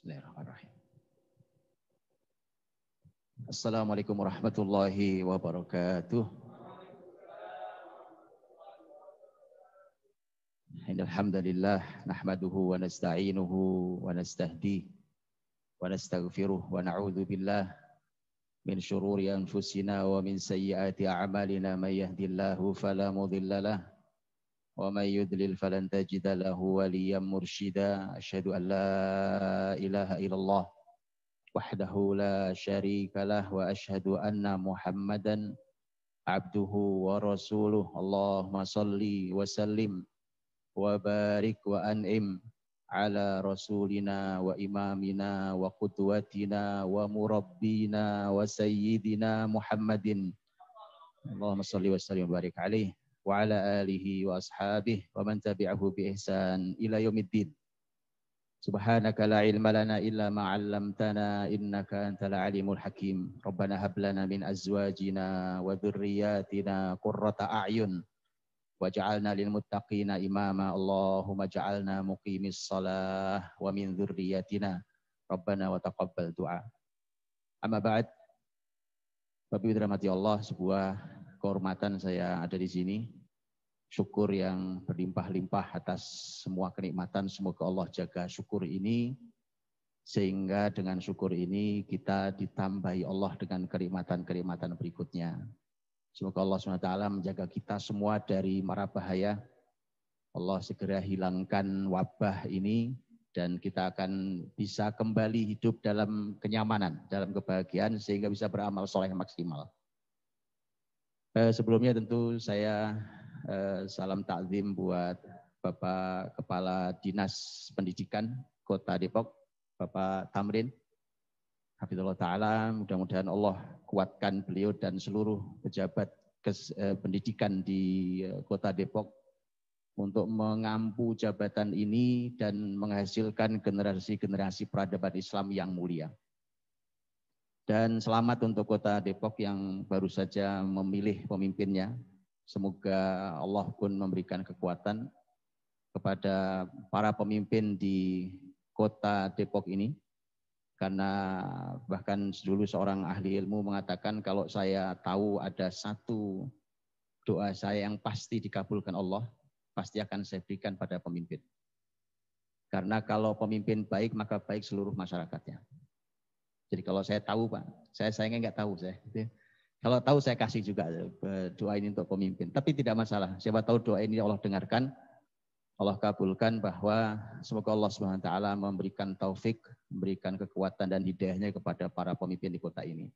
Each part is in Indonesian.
Bismillahirrahmanirrahim. Assalamualaikum warahmatullahi wabarakatuh. Alhamdulillah nahmaduhu wa nasta'inuhu wa nastahdi wa nastaghfiruh wa na'udzu billah min syururi anfusina wa min sayyiati a'malina may yahdihillahu fala mudilla lahu wa may yudlil falan tajida lahu waliyyan mursyida. Asyhadu an la ilaha illallah wahdahu la syarika lah wa asyhadu anna Muhammadan abduhu wa rasuluh. Allahumma salli wa sallim wa barik wa an'im ala rasulina wa imamina wa qudwatina wa murabbina wa sayyidina Muhammadin. Allahumma salli wa sallim wa barik alaihi wa ala alihi wa ashabihi wa man tabi'ahu bi ihsan ila yaumiddin. Subhanaka la ilma lana illa ma 'allamtana innaka antal alimul hakim. Rabbana hab lana min azwajina wa dhurriyyatina qurrata a'yun waj'alna lil muttaqina imama. Allahumma ja'alna muqimis shalah wa min dhurriyyatina Rabbana wa taqabbal du'a. Amma ba'd. Bapak Ibu dirahmati Allah, sebuah kehormatan saya ada di sini. Syukur yang berlimpah-limpah atas semua kenikmatan. Semoga Allah jaga syukur ini, sehingga dengan syukur ini kita ditambahi Allah dengan kenikmatan-kenikmatan berikutnya. Semoga Allah SWT menjaga kita semua dari mara bahaya. Allah segera hilangkan wabah ini dan kita akan bisa kembali hidup dalam kenyamanan, dalam kebahagiaan, sehingga bisa beramal soleh maksimal. Sebelumnya tentu saya salam takzim buat Bapak Kepala Dinas Pendidikan Kota Depok, Bapak Tamrin. Hafizallahu ta'ala, mudah-mudahan Allah kuatkan beliau dan seluruh pejabat pendidikan di Kota Depok untuk mengampu jabatan ini dan menghasilkan generasi-generasi peradaban Islam yang mulia. Dan selamat untuk Kota Depok yang baru saja memilih pemimpinnya. Semoga Allah pun memberikan kekuatan kepada para pemimpin di Kota Depok ini. Karena bahkan dulu seorang ahli ilmu mengatakan kalau saya tahu ada satu doa saya yang pasti dikabulkan Allah, pasti akan saya berikan pada pemimpin. Karena kalau pemimpin baik, maka baik seluruh masyarakatnya. Jadi kalau saya tahu Pak, saya sayangnya nggak tahu saya. Kalau tahu saya kasih juga doa ini untuk pemimpin. Tapi tidak masalah, siapa tahu doa ini Allah dengarkan, Allah kabulkan, bahwa semoga Allah SWT memberikan taufik, memberikan kekuatan dan hidayahnya kepada para pemimpin di kota ini.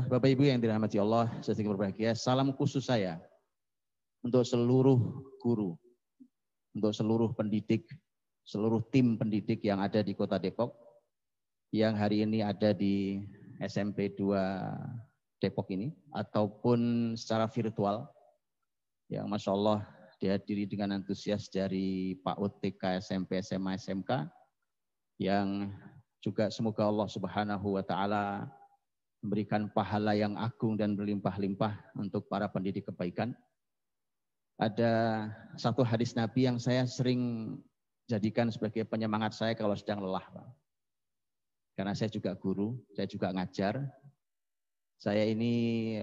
Bapak Ibu yang dirahmati Allah, saya sedang berbahagia, salam khusus saya untuk seluruh guru, untuk seluruh pendidik, seluruh tim pendidik yang ada di Kota Depok, yang hari ini ada di SMP 2 Depok ini, ataupun secara virtual, yang Masya Allah dihadiri dengan antusias dari Pak UTK SMP, SMA, SMK, yang juga semoga Allah Subhanahu wa Ta'ala memberikan pahala yang agung dan berlimpah-limpah untuk para pendidik kebaikan. Ada satu hadis Nabi yang saya sering jadikan sebagai penyemangat saya kalau sedang lelah, Pak. Karena saya juga guru, saya juga ngajar. Saya ini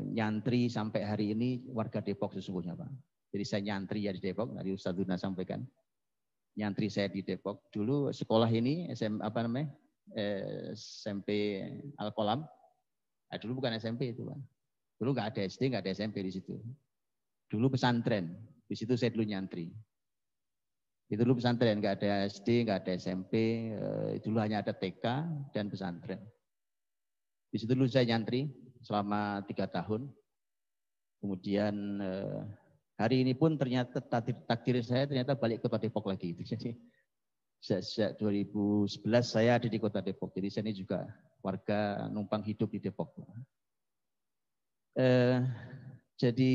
nyantri sampai hari ini warga Depok sesungguhnya, Pak. Jadi saya nyantri ya di Depok, tadi Ustaz Duna sampaikan. Nyantri saya di Depok. Dulu sekolah ini SMP Al-Qolam. Nah, dulu bukan SMP itu, Pak. Dulu nggak ada SD, nggak ada SMP di situ. Dulu pesantren, di situ saya dulu nyantri. Itu dulu pesantren, nggak ada SD, nggak ada SMP, dulu hanya ada TK dan pesantren. Di situ dulu saya nyantri selama 3 tahun. Kemudian hari ini pun ternyata takdir saya ternyata balik ke Kota Depok lagi. Jadi sejak 2011 saya ada di Kota Depok. Jadi saya ini juga warga numpang hidup di Depok. Jadi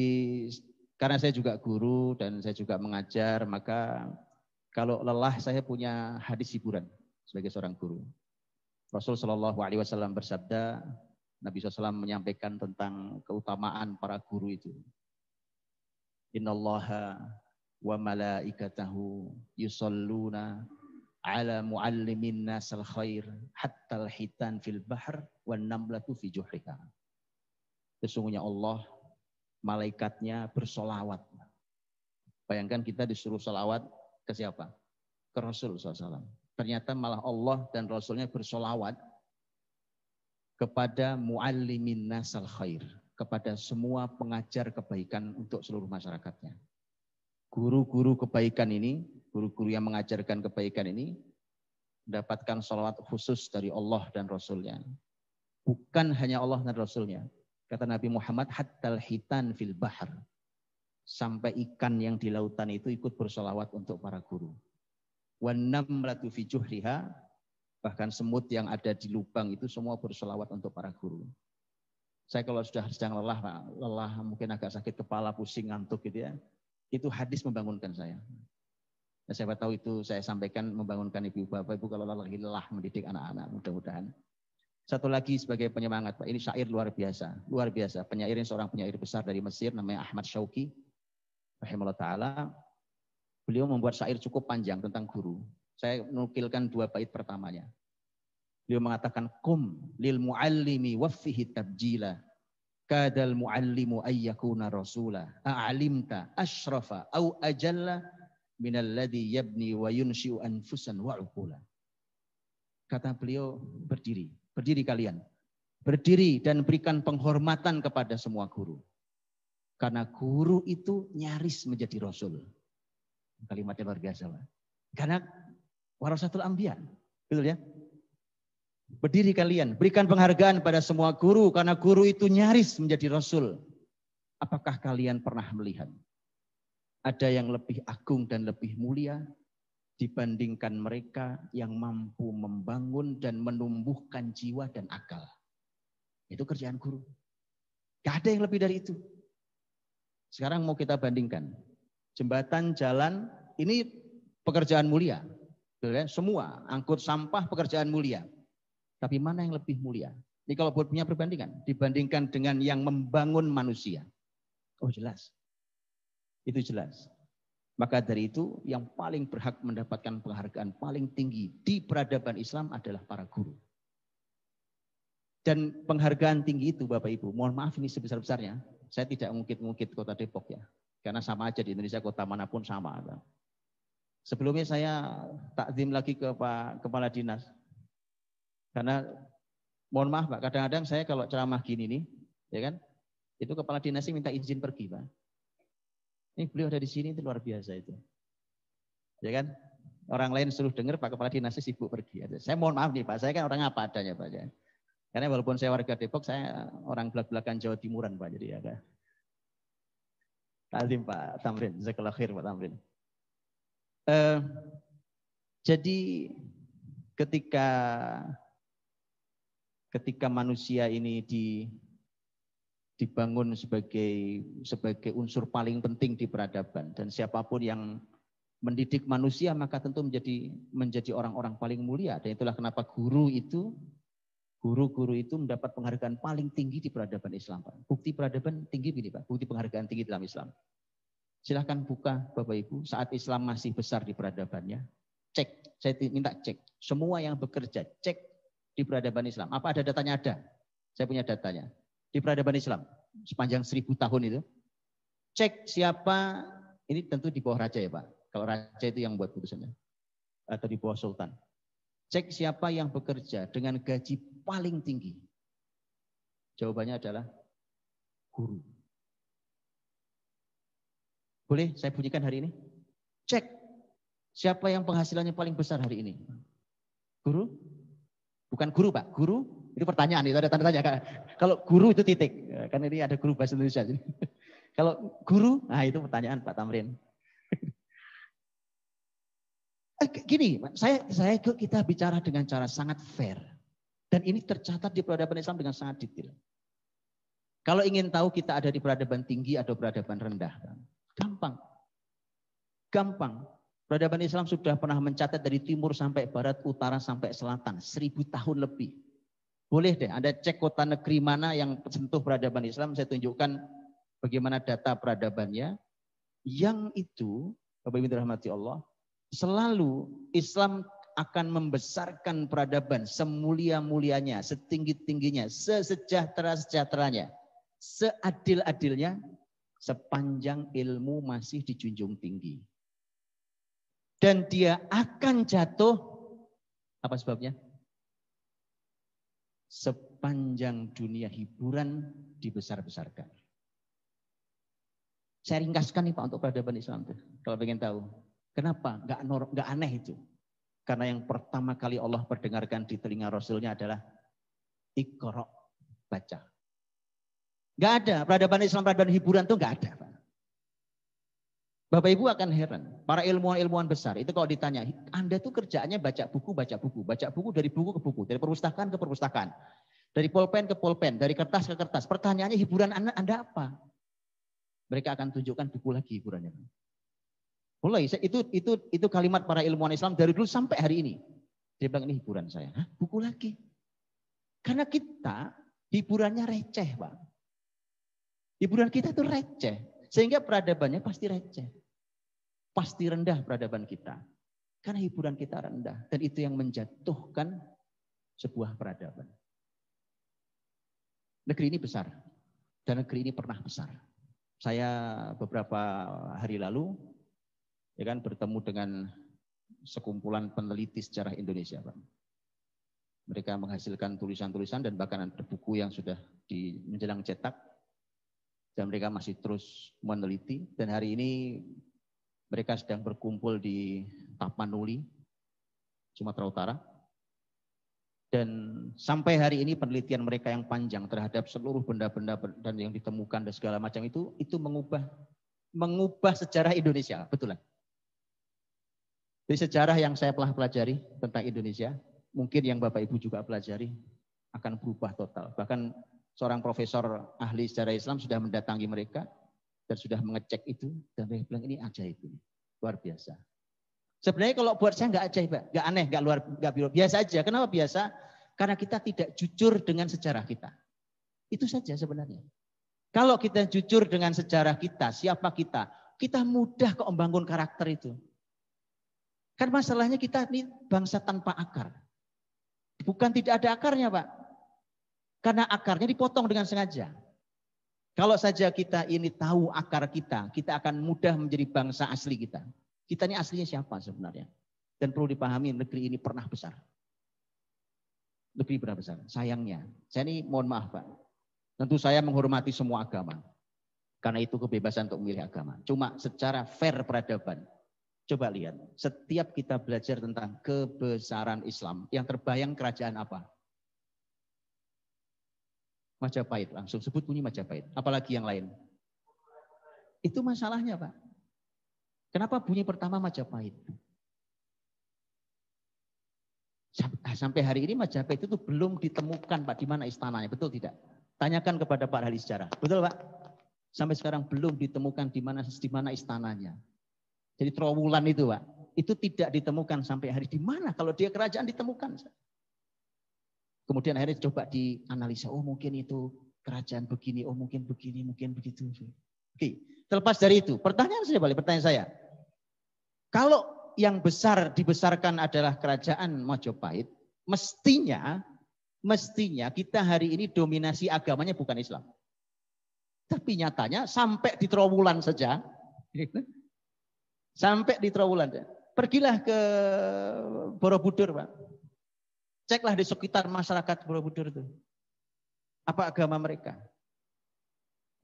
karena saya juga guru dan saya juga mengajar, maka kalau lelah saya punya hadis hiburan sebagai seorang guru. Rasul Shallallahu Alaihi Wasallam bersabda, Nabi SAW menyampaikan tentang keutamaan para guru itu. Innallaha wa malaikatahu yusalluna ala muallimin nasal khair hatta al-hitan fil bahr wan namlatu fi juhriha. Sesungguhnya Allah, malaikatnya bersolawat. Bayangkan kita disuruh solawat ke siapa? Ke Rasul SAW. Ternyata malah Allah dan Rasulnya bersolawat kepada muallimin nasal khair, kepada semua pengajar kebaikan untuk seluruh masyarakatnya. Guru-guru kebaikan ini, guru-guru yang mengajarkan kebaikan ini mendapatkan sholawat khusus dari Allah dan Rasulnya. Bukan hanya Allah dan Rasulnya. Kata Nabi Muhammad, hattal hitan fil bahr. Sampai ikan yang di lautan itu ikut bersolawat untuk para guru. Wan namlatu fi juhriha, bahkan semut yang ada di lubang itu semua bersolawat untuk para guru. Saya kalau sudah sedang lelah, mungkin agak sakit kepala, pusing, ngantuk gitu ya, itu hadis membangunkan saya. Nah, siapa tahu itu saya sampaikan membangunkan ibu bapak ibu kalau lelah mendidik anak-anak, mudah-mudahan. Satu lagi sebagai penyemangat, Pak, ini syair luar biasa, luar biasa. Penyair ini seorang penyair besar dari Mesir, namanya Ahmad Syauqi, rahimahullah ta'ala. Beliau membuat syair cukup panjang tentang guru. Saya menukilkan 2 bait pertamanya. Beliau mengatakan, kum lil muallimi waffihi tabjila, kadal muallimu ayyakuna rasula, a'alimta ashrafa au ajalla minalladhi yabni wa yunshi'u anfusan wa uqula. Kata beliau, berdiri kalian. Berdiri dan berikan penghormatan kepada semua guru. Karena guru itu nyaris menjadi rasul. Kalimatnya luar biasa, Pak. Karena warasatul anbiya, betul ya? Berdiri kalian, berikan penghargaan pada semua guru karena guru itu nyaris menjadi rasul. Apakah kalian pernah melihat ada yang lebih agung dan lebih mulia dibandingkan mereka yang mampu membangun dan menumbuhkan jiwa dan akal? Itu kerjaan guru. Gak ada yang lebih dari itu. Sekarang mau kita bandingkan. Jembatan, jalan, ini pekerjaan mulia. Semua, angkut sampah pekerjaan mulia. Tapi mana yang lebih mulia? Ini kalau buat punya perbandingan. Dibandingkan dengan yang membangun manusia. Oh jelas. Itu jelas. Maka dari itu yang paling berhak mendapatkan penghargaan paling tinggi di peradaban Islam adalah para guru. Dan penghargaan tinggi itu Bapak Ibu, mohon maaf ini sebesar-besarnya. Saya tidak ngungkit-ngungkit kota Depok ya. Karena sama aja di Indonesia, kota manapun sama. Sebelumnya saya takzim lagi ke Pak Kepala Dinas. Karena mohon maaf Pak, kadang-kadang saya kalau ceramah gini nih, ya kan, itu Kepala Dinasnya minta izin pergi Pak. Ini beliau ada di sini, itu luar biasa itu. Ya kan, orang lain suruh dengar Pak Kepala Dinasnya sibuk pergi. Saya mohon maaf nih Pak, saya kan orang apa adanya Pak. Ya. Karena walaupun saya warga Depok, saya orang belak-belakan Jawa Timuran Pak. Jadi ya kan. Ta'zim Pak Tamrin, jazakallahu khair Pak Tamrin. Jadi ketika manusia ini dibangun sebagai unsur paling penting di peradaban dan siapapun yang mendidik manusia maka tentu menjadi orang-orang paling mulia, dan itulah kenapa guru-guru itu mendapat penghargaan paling tinggi di peradaban Islam Pak. Bukti peradaban tinggi ini Pak, bukti penghargaan tinggi dalam Islam. Silahkan buka Bapak Ibu, saat Islam masih besar di peradabannya, cek, saya minta cek. Semua yang bekerja, cek di peradaban Islam. Apa ada datanya? Ada. Saya punya datanya. Di peradaban Islam, sepanjang 1000 tahun itu, cek siapa, ini tentu di bawah raja ya Pak. Kalau raja itu yang buat putusannya. Atau di bawah sultan. Cek siapa yang bekerja dengan gaji paling tinggi. Jawabannya adalah guru. Boleh saya bunyikan hari ini? Cek siapa yang penghasilannya paling besar hari ini. Guru? Bukan guru Pak, guru itu pertanyaan, itu ada tanda tanya. Kalau guru itu titik, karena ini ada guru bahasa Indonesia. Kalau guru, nah itu pertanyaan Pak Tamrin. Gini, kita bicara dengan cara sangat fair. Dan ini tercatat di peradaban Islam dengan sangat detail. Kalau ingin tahu kita ada di peradaban tinggi atau peradaban rendah, gampang. Peradaban Islam sudah pernah mencatat dari timur sampai barat, utara sampai selatan, 1000 tahun lebih. Boleh deh, Anda cek kota negeri mana yang sentuh peradaban Islam, saya tunjukkan bagaimana data peradabannya. Yang itu, Bapak Ibu dirahmati Allah, selalu Islam akan membesarkan peradaban semulia-mulianya, setinggi-tingginya, sesejahtera-sejahteranya, seadil-adilnya, sepanjang ilmu masih dijunjung tinggi. Dan dia akan jatuh, apa sebabnya? Sepanjang dunia hiburan dibesar-besarkan. Saya ringkaskan nih Pak untuk peradaban Islam tuh, kalau pengen tahu. Kenapa? Nggak aneh itu. Karena yang pertama kali Allah perdengarkan di telinga Rasulnya adalah Iqra, baca. Nggak ada peradaban Islam, peradaban hiburan tuh nggak ada Pak. Bapak Ibu akan heran, para ilmuwan-ilmuwan besar itu kalau ditanya, Anda tuh kerjaannya baca buku dari buku ke buku, dari perpustakaan ke perpustakaan, dari pulpen ke pulpen, dari kertas ke kertas. Pertanyaannya hiburan Anda apa? Mereka akan tunjukkan buku lagi hiburannya. Mulai itu kalimat para ilmuwan Islam dari dulu sampai hari ini. Dia bilang ini hiburan saya. Hah? Buku lagi. Karena kita hiburannya receh, Pak. Hiburan kita itu receh. Sehingga peradabannya pasti receh. Pasti rendah peradaban kita. Karena hiburan kita rendah. Dan itu yang menjatuhkan sebuah peradaban. Negeri ini besar. Dan negeri ini pernah besar. Saya beberapa hari lalu ya kan bertemu dengan sekumpulan peneliti sejarah Indonesia, Pak. Mereka menghasilkan tulisan-tulisan dan bahkan ada buku yang sudah menjelang cetak dan mereka masih terus meneliti dan hari ini mereka sedang berkumpul di Tapanuli, Sumatera Utara. Dan sampai hari ini penelitian mereka yang panjang terhadap seluruh benda-benda dan yang ditemukan dan segala macam itu mengubah sejarah Indonesia, betulan. Jadi sejarah yang saya telah pelajari tentang Indonesia, mungkin yang Bapak Ibu juga pelajari, akan berubah total. Bahkan seorang profesor ahli sejarah Islam sudah mendatangi mereka dan sudah mengecek itu. Dan mereka bilang ini ajaib, ini luar biasa. Sebenarnya kalau buat saya nggak ajaib, nggak aneh, nggak biasa aja. Kenapa biasa? Karena kita tidak jujur dengan sejarah kita. Itu saja sebenarnya. Kalau kita jujur dengan sejarah kita, siapa kita mudah kok membangun karakter itu. Kan masalahnya kita ini bangsa tanpa akar. Bukan tidak ada akarnya, Pak. Karena akarnya dipotong dengan sengaja. Kalau saja kita ini tahu akar kita akan mudah menjadi bangsa asli kita. Kita ini aslinya siapa sebenarnya? Dan perlu dipahami negeri ini pernah besar. Negeri pernah besar. Sayangnya, saya ini mohon maaf, Pak. Tentu saya menghormati semua agama. Karena itu kebebasan untuk memilih agama. Cuma secara fair peradaban. Coba lihat, setiap kita belajar tentang kebesaran Islam, yang terbayang kerajaan apa? Majapahit, langsung sebut bunyi Majapahit. Apalagi yang lain? Itu masalahnya, Pak. Kenapa bunyi pertama Majapahit? Sampai hari ini Majapahit itu belum ditemukan, Pak, di mana istananya, betul tidak? Tanyakan kepada Pak ahli sejarah, betul, Pak? Sampai sekarang belum ditemukan di mana istananya. Jadi Trowulan itu, Pak, itu tidak ditemukan sampai hari di mana kalau dia kerajaan ditemukan. Kemudian akhirnya coba dianalisa, oh mungkin itu kerajaan begini, oh mungkin begini, mungkin begitu. Oke, terlepas dari itu, pertanyaan saya. Kalau yang besar dibesarkan adalah kerajaan Majapahit, mestinya kita hari ini dominasi agamanya bukan Islam. Tapi nyatanya sampai di Trowulan saja, sampai di Trowulan. Pergilah ke Borobudur, Pak. Ceklah di sekitar masyarakat Borobudur itu. Apa agama mereka?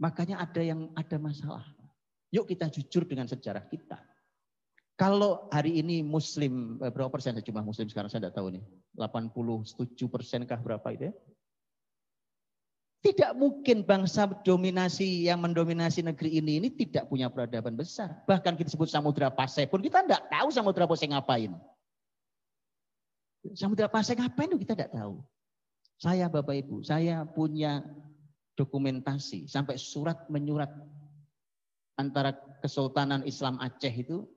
Makanya ada masalah. Yuk kita jujur dengan sejarah kita. Kalau hari ini Muslim, berapa persen jumlah Muslim sekarang saya tidak tahu nih. 87% kah berapa itu ya? Tidak mungkin bangsa yang mendominasi negeri ini tidak punya peradaban besar. Bahkan kita sebut Samudra Pasai pun kita tidak tahu Samudra Pasai ngapain. Samudra Pasai ngapain itu kita tidak tahu. Saya Bapak Ibu, saya punya dokumentasi sampai surat menyurat antara Kesultanan Islam Aceh itu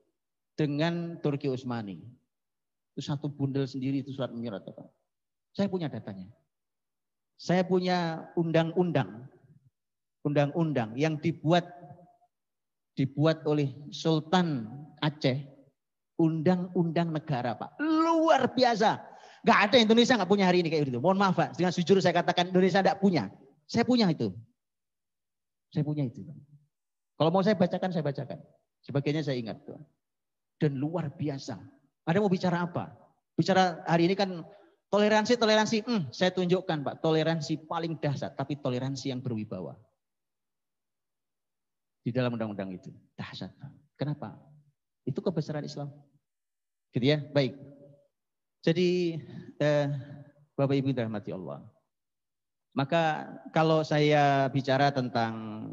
dengan Turki Utsmani. Itu satu bundel sendiri itu surat menyurat. Saya punya datanya. Saya punya undang-undang yang dibuat oleh Sultan Aceh, undang-undang negara, Pak. luar biasa. Gak ada Indonesia gak punya hari ini kayak gitu. Mohon maaf Pak, dengan jujur saya katakan Indonesia gak punya. Saya punya itu. Saya punya itu. Kalau mau saya bacakan, saya bacakan. Sebagainya saya ingat. Dan luar biasa. Ada mau bicara apa? Bicara hari ini kan toleransi. Saya tunjukkan Pak, toleransi paling dahsyat. Tapi toleransi yang berwibawa. Di dalam undang-undang itu. Dahsyat. Kenapa? Itu kebesaran Islam. Gitu ya, baik. Jadi Bapak Ibu dirahmati Allah. Maka kalau saya bicara tentang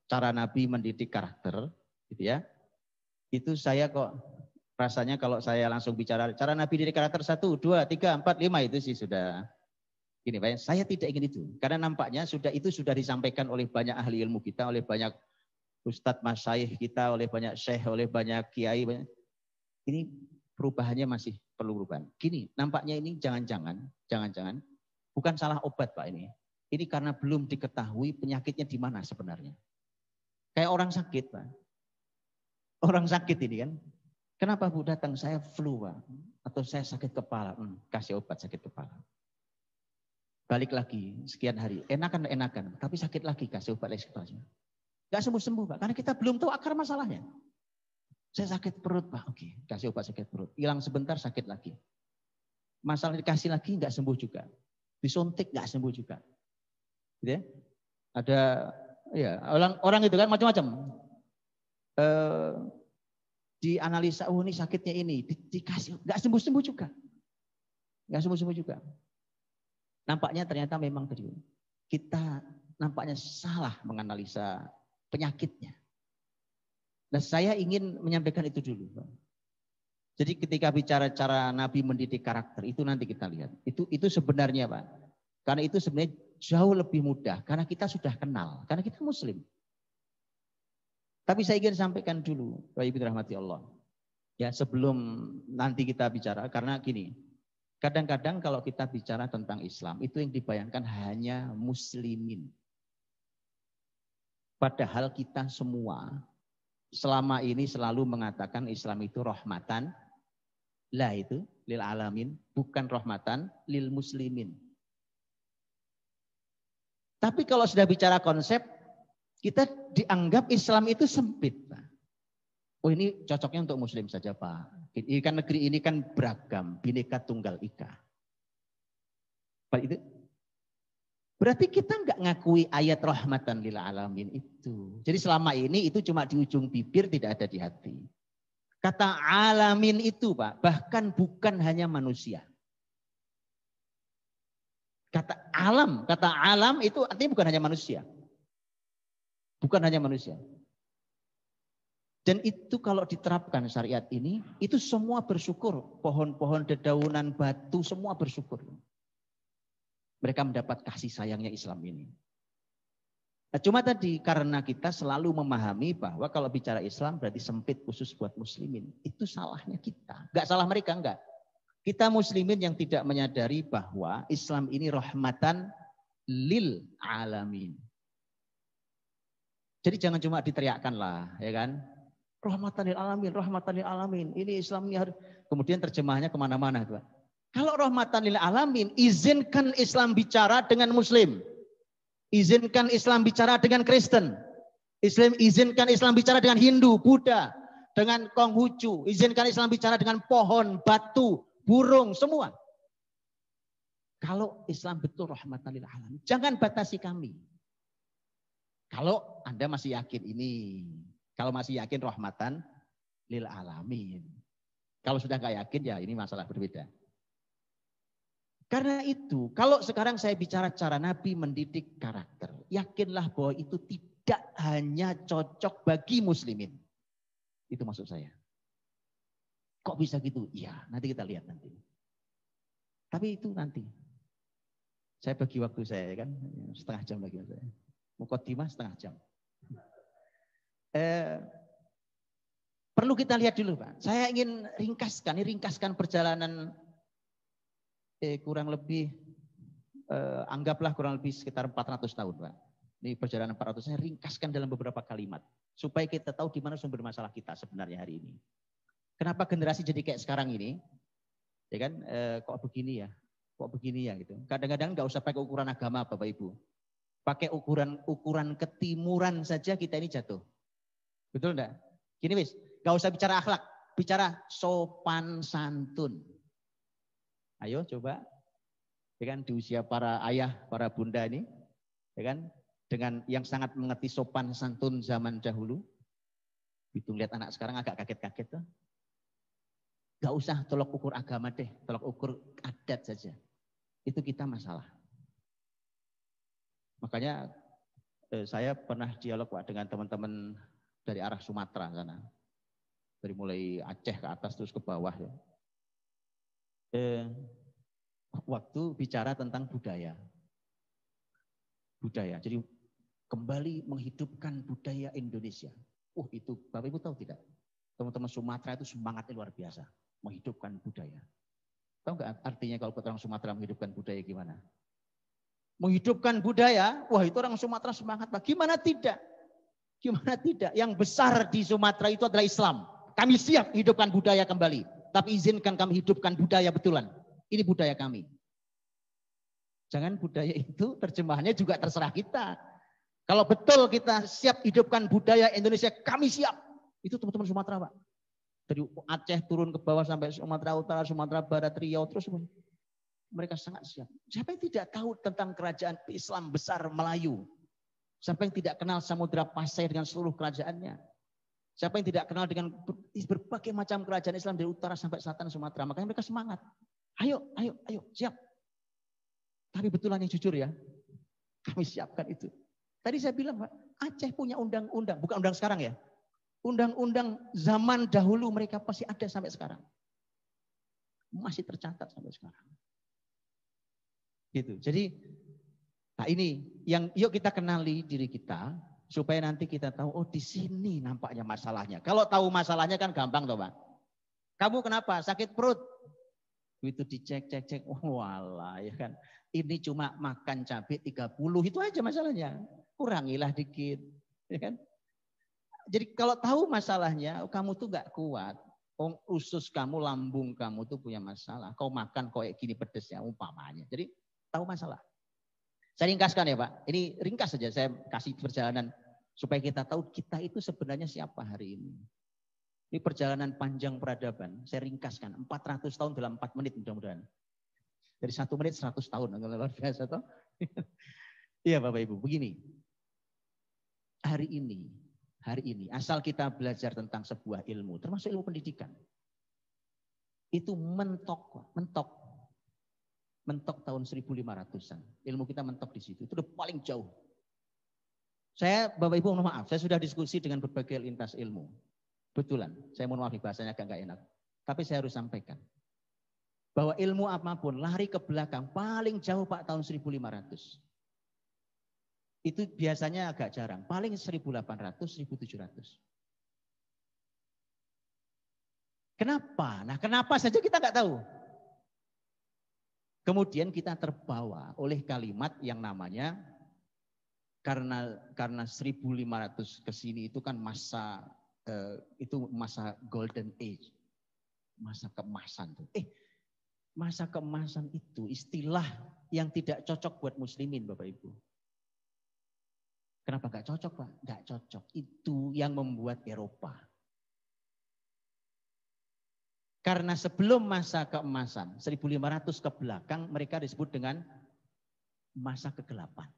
cara Nabi mendidik karakter, gitu ya, itu saya kok rasanya kalau saya langsung bicara cara Nabi didik karakter 1, 2, 3, 4, 5 itu sih sudah gini Pak. Saya tidak ingin itu, karena nampaknya itu sudah disampaikan oleh banyak ahli ilmu kita, oleh banyak ustadz masyayikh kita, oleh banyak syekh, oleh banyak kiai. Ini perubahannya masih perlu perubahan. Gini, nampaknya ini jangan-jangan bukan salah obat Pak ini. Ini karena belum diketahui penyakitnya di mana sebenarnya. Kayak orang sakit Pak. Orang sakit ini kan. Kenapa Bu datang? Saya flu Pak. Atau saya sakit kepala. Kasih obat sakit kepala. Balik lagi sekian hari. Enakan. Tapi sakit lagi kasih obat lagi kepala. Gak sembuh-sembuh Pak. Karena kita belum tahu akar masalahnya. Saya sakit perut Pak. Oke, kasih obat sakit perut. Hilang sebentar sakit lagi. Masalah dikasih lagi gak sembuh juga. Disuntik gak sembuh juga. Gitu ya? Ada ya orang itu kan macam-macam. Dianalisa, ini sakitnya ini, dikasih, nggak sembuh-sembuh juga. Nggak sembuh-sembuh juga. Nampaknya ternyata memang tadi, kita nampaknya salah menganalisa penyakitnya. Nah saya ingin menyampaikan itu dulu. Jadi ketika bicara cara Nabi mendidik karakter, itu nanti kita lihat. Itu sebenarnya Pak. Karena itu sebenarnya jauh lebih mudah, karena kita sudah kenal, karena kita Muslim. Tapi saya ingin sampaikan dulu, Bapak Ibu rahmati Allah. Ya, sebelum nanti kita bicara, karena gini, kadang-kadang kalau kita bicara tentang Islam, itu yang dibayangkan hanya muslimin. Padahal kita semua selama ini selalu mengatakan Islam itu rahmatan, lah itu, lil alamin, bukan rahmatan, lil muslimin. Tapi kalau sudah bicara konsep, kita dianggap Islam itu sempit, Pak. Oh ini cocoknya untuk Muslim saja, Pak. Ini kan negeri ini kan beragam, Bhinneka Tunggal Ika. Pak itu, berarti kita nggak ngakui ayat rahmatan lil alamin itu. Jadi selama ini itu cuma di ujung bibir, tidak ada di hati. Kata alamin itu, Pak, bahkan bukan hanya manusia. Kata alam itu artinya bukan hanya manusia. Bukan hanya manusia. Dan itu kalau diterapkan syariat ini, itu semua bersyukur. Pohon-pohon, dedaunan, batu, semua bersyukur. Mereka mendapat kasih sayangnya Islam ini. Nah, cuma tadi karena kita selalu memahami bahwa kalau bicara Islam berarti sempit khusus buat muslimin. Itu salahnya kita. Enggak salah mereka, enggak. Kita muslimin yang tidak menyadari bahwa Islam ini rahmatan lil alamin. Jadi jangan cuma diteriakkan lah, ya kan? Rahmatan lil alamin, rahmatan lil alamin. Ini Islamnya harus, kemudian terjemahnya kemana-mana. Kalau rahmatan lil alamin, izinkan Islam bicara dengan Muslim. Izinkan Islam bicara dengan Kristen. Izinkan Islam bicara dengan Hindu, Buddha, dengan Konghucu. Izinkan Islam bicara dengan pohon, batu, burung, semua. Kalau Islam betul rahmatan lil alamin, jangan batasi kami. Kalau Anda masih yakin ini, kalau masih yakin rahmatan lil alamin. Kalau sudah nggak yakin ya ini masalah berbeda. Karena itu, kalau sekarang saya bicara cara Nabi mendidik karakter, yakinlah bahwa itu tidak hanya cocok bagi muslimin. Itu maksud saya. Kok bisa gitu? Ya, nanti kita lihat nanti. Tapi itu nanti. Saya bagi waktu saya kan, setengah jam lagi saya. Muqaddimah setengah jam. Perlu kita lihat dulu Pak. Saya ingin ringkaskan perjalanan kurang lebih, anggaplah kurang lebih sekitar 400 tahun Pak. Ini perjalanan 400, saya ringkaskan dalam beberapa kalimat. Supaya kita tahu di mana sumber masalah kita sebenarnya hari ini. Kenapa generasi jadi kayak sekarang ini? Ya kan, kok begini ya gitu. Kadang-kadang nggak usah pakai ukuran agama Bapak Ibu. Pakai ukuran ketimuran saja kita ini jatuh. Betul enggak? Gini wis, nggak usah bicara akhlak, bicara sopan santun. Ayo coba, ya kan, di usia para ayah, para bunda ini, ya kan, dengan yang sangat mengerti sopan santun zaman dahulu. Itu lihat anak sekarang agak kaget-kaget tuh. Gak usah tolok ukur agama deh, tolok ukur adat saja. Itu kita masalah. Makanya saya pernah dialog Pak dengan teman-teman dari arah Sumatera sana. Dari mulai Aceh ke atas terus ke bawah ya. Waktu bicara tentang budaya. Budaya, jadi kembali menghidupkan budaya Indonesia. Itu Bapak Ibu tahu tidak? Teman-teman Sumatera itu semangatnya luar biasa. Menghidupkan budaya. Tahu nggak artinya kalau orang Sumatera menghidupkan budaya gimana? Menghidupkan budaya, itu orang Sumatera semangat. Gimana tidak? Gimana tidak? Yang besar di Sumatera itu adalah Islam. Kami siap hidupkan budaya kembali. Tapi izinkan kami hidupkan budaya betulan. Ini budaya kami. Jangan budaya itu terjemahannya juga terserah kita. Kalau betul kita siap hidupkan budaya Indonesia, kami siap. Itu teman-teman Sumatera Pak. Dari Aceh turun ke bawah sampai Sumatera Utara, Sumatera Barat, Riau, terus mereka sangat siap. Siapa yang tidak tahu tentang kerajaan Islam besar Melayu? Siapa yang tidak kenal Samudra Pasai dengan seluruh kerajaannya? Siapa yang tidak kenal dengan berbagai macam kerajaan Islam dari utara sampai selatan Sumatera? Makanya mereka semangat. Ayo, siap. Tapi betulan yang jujur ya, kami siapkan itu. Tadi saya bilang Pak, Aceh punya undang-undang, bukan undang sekarang ya. Undang-undang zaman dahulu mereka pasti ada sampai sekarang. Masih tercatat sampai sekarang. Gitu. Jadi, nah ini yang yuk kita kenali diri kita supaya nanti kita tahu di sini nampaknya masalahnya. Kalau tahu masalahnya kan gampang toh Pak. Kamu kenapa? Sakit perut. Itu dicek, walah ya kan. Ini cuma makan cabai 30, itu aja masalahnya. Kurangilah dikit, ya kan? Jadi kalau tahu masalahnya, kamu tuh gak kuat. Usus kamu, lambung kamu tuh punya masalah. Kau makan kayak gini pedesnya umpamanya. Jadi tahu masalah. Saya ringkaskan ya Pak. Ini ringkas saja saya kasih perjalanan supaya kita tahu kita itu sebenarnya siapa hari ini. Ini perjalanan panjang peradaban. Saya ringkaskan 400 tahun dalam 4 menit mudah-mudahan. Dari 1 menit 100 tahun. Luar biasa toh. Iya Bapak Ibu, begini. Hari ini asal kita belajar tentang sebuah ilmu, termasuk ilmu pendidikan. Itu mentok tahun 1500-an. Ilmu kita mentok di situ. Itu udah paling jauh. Saya Bapak Ibu mohon maaf, saya sudah diskusi dengan berbagai lintas ilmu. Betulan, saya mohon maaf bahasanya agak enggak enak. Tapi saya harus sampaikan bahwa ilmu apapun lari ke belakang paling jauh Pak tahun 1500. Itu biasanya agak jarang, paling 1800, 1700. Kenapa? Nah, kenapa saja kita nggak tahu. Kemudian kita terbawa oleh kalimat yang namanya karena 1500 ke sini itu kan masa golden age. Masa keemasan tuh. Masa keemasan itu istilah yang tidak cocok buat muslimin Bapak Ibu. Kenapa nggak cocok Pak? Nggak cocok. Itu yang membuat Eropa. Karena sebelum masa keemasan, 1500 ke belakang mereka disebut dengan masa kegelapan.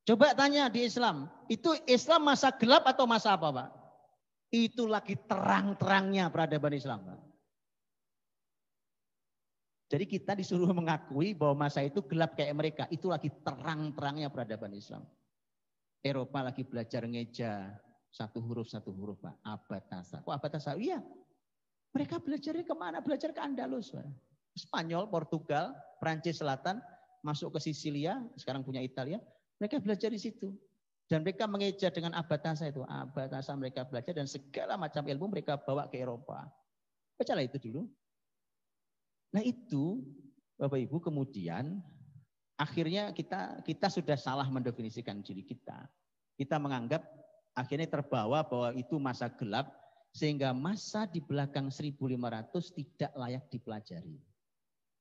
Coba tanya di Islam, itu Islam masa gelap atau masa apa Pak? Itu lagi terang-terangnya peradaban Islam Pak. Jadi kita disuruh mengakui bahwa masa itu gelap kayak mereka. Itu lagi terang-terangnya peradaban Islam. Eropa lagi belajar ngeja satu huruf Pak. Abatasa. Kok abatasa? Iya. Mereka belajarnya kemana? Belajar ke Andalus Pak. Spanyol, Portugal, Prancis Selatan, masuk ke Sisilia, sekarang punya Italia. Mereka belajar di situ. Dan mereka mengeja dengan abatasa itu. Abatasa mereka belajar dan segala macam ilmu mereka bawa ke Eropa. Bacalah itu dulu. Nah itu Bapak Ibu kemudian akhirnya kita sudah salah mendefinisikan diri kita. Kita menganggap akhirnya terbawa bahwa itu masa gelap Sehingga masa di belakang 1500 tidak layak dipelajari.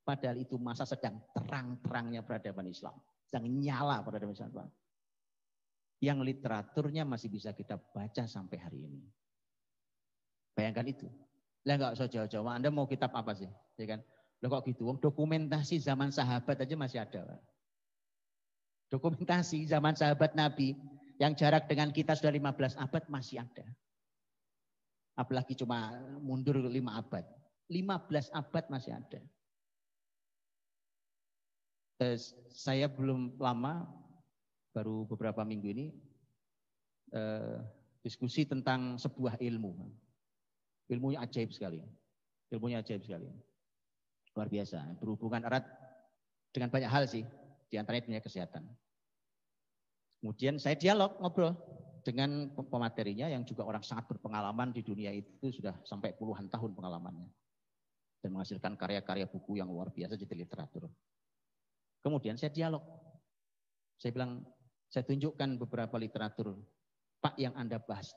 Padahal itu masa sedang terang-terangnya peradaban Islam. Sedang nyala peradaban Islam. Yang literaturnya masih bisa kita baca sampai hari ini. Bayangkan itu. Lah enggak usah jauh-jauh. Anda mau kitab apa sih? Ya kan? Loh kok gitu? Dokumentasi zaman sahabat aja masih ada. Pak. Dokumentasi zaman sahabat Nabi yang jarak dengan kita sudah 15 abad masih ada. Apalagi cuma mundur 5 abad. 15 abad masih ada. Saya belum lama, baru beberapa minggu ini, diskusi tentang sebuah ilmu. Ilmunya ajaib sekali. Ilmunya ajaib sekali. Luar biasa. Berhubungan erat dengan banyak hal sih. Di antaranya dunia kesehatan. Kemudian saya dialog, ngobrol dengan pematerinya yang juga orang sangat berpengalaman di dunia itu, sudah sampai puluhan tahun pengalamannya. Dan menghasilkan karya-karya buku yang luar biasa jadi literatur. Kemudian saya dialog. Saya bilang, saya tunjukkan beberapa literatur. Pak, yang Anda bahas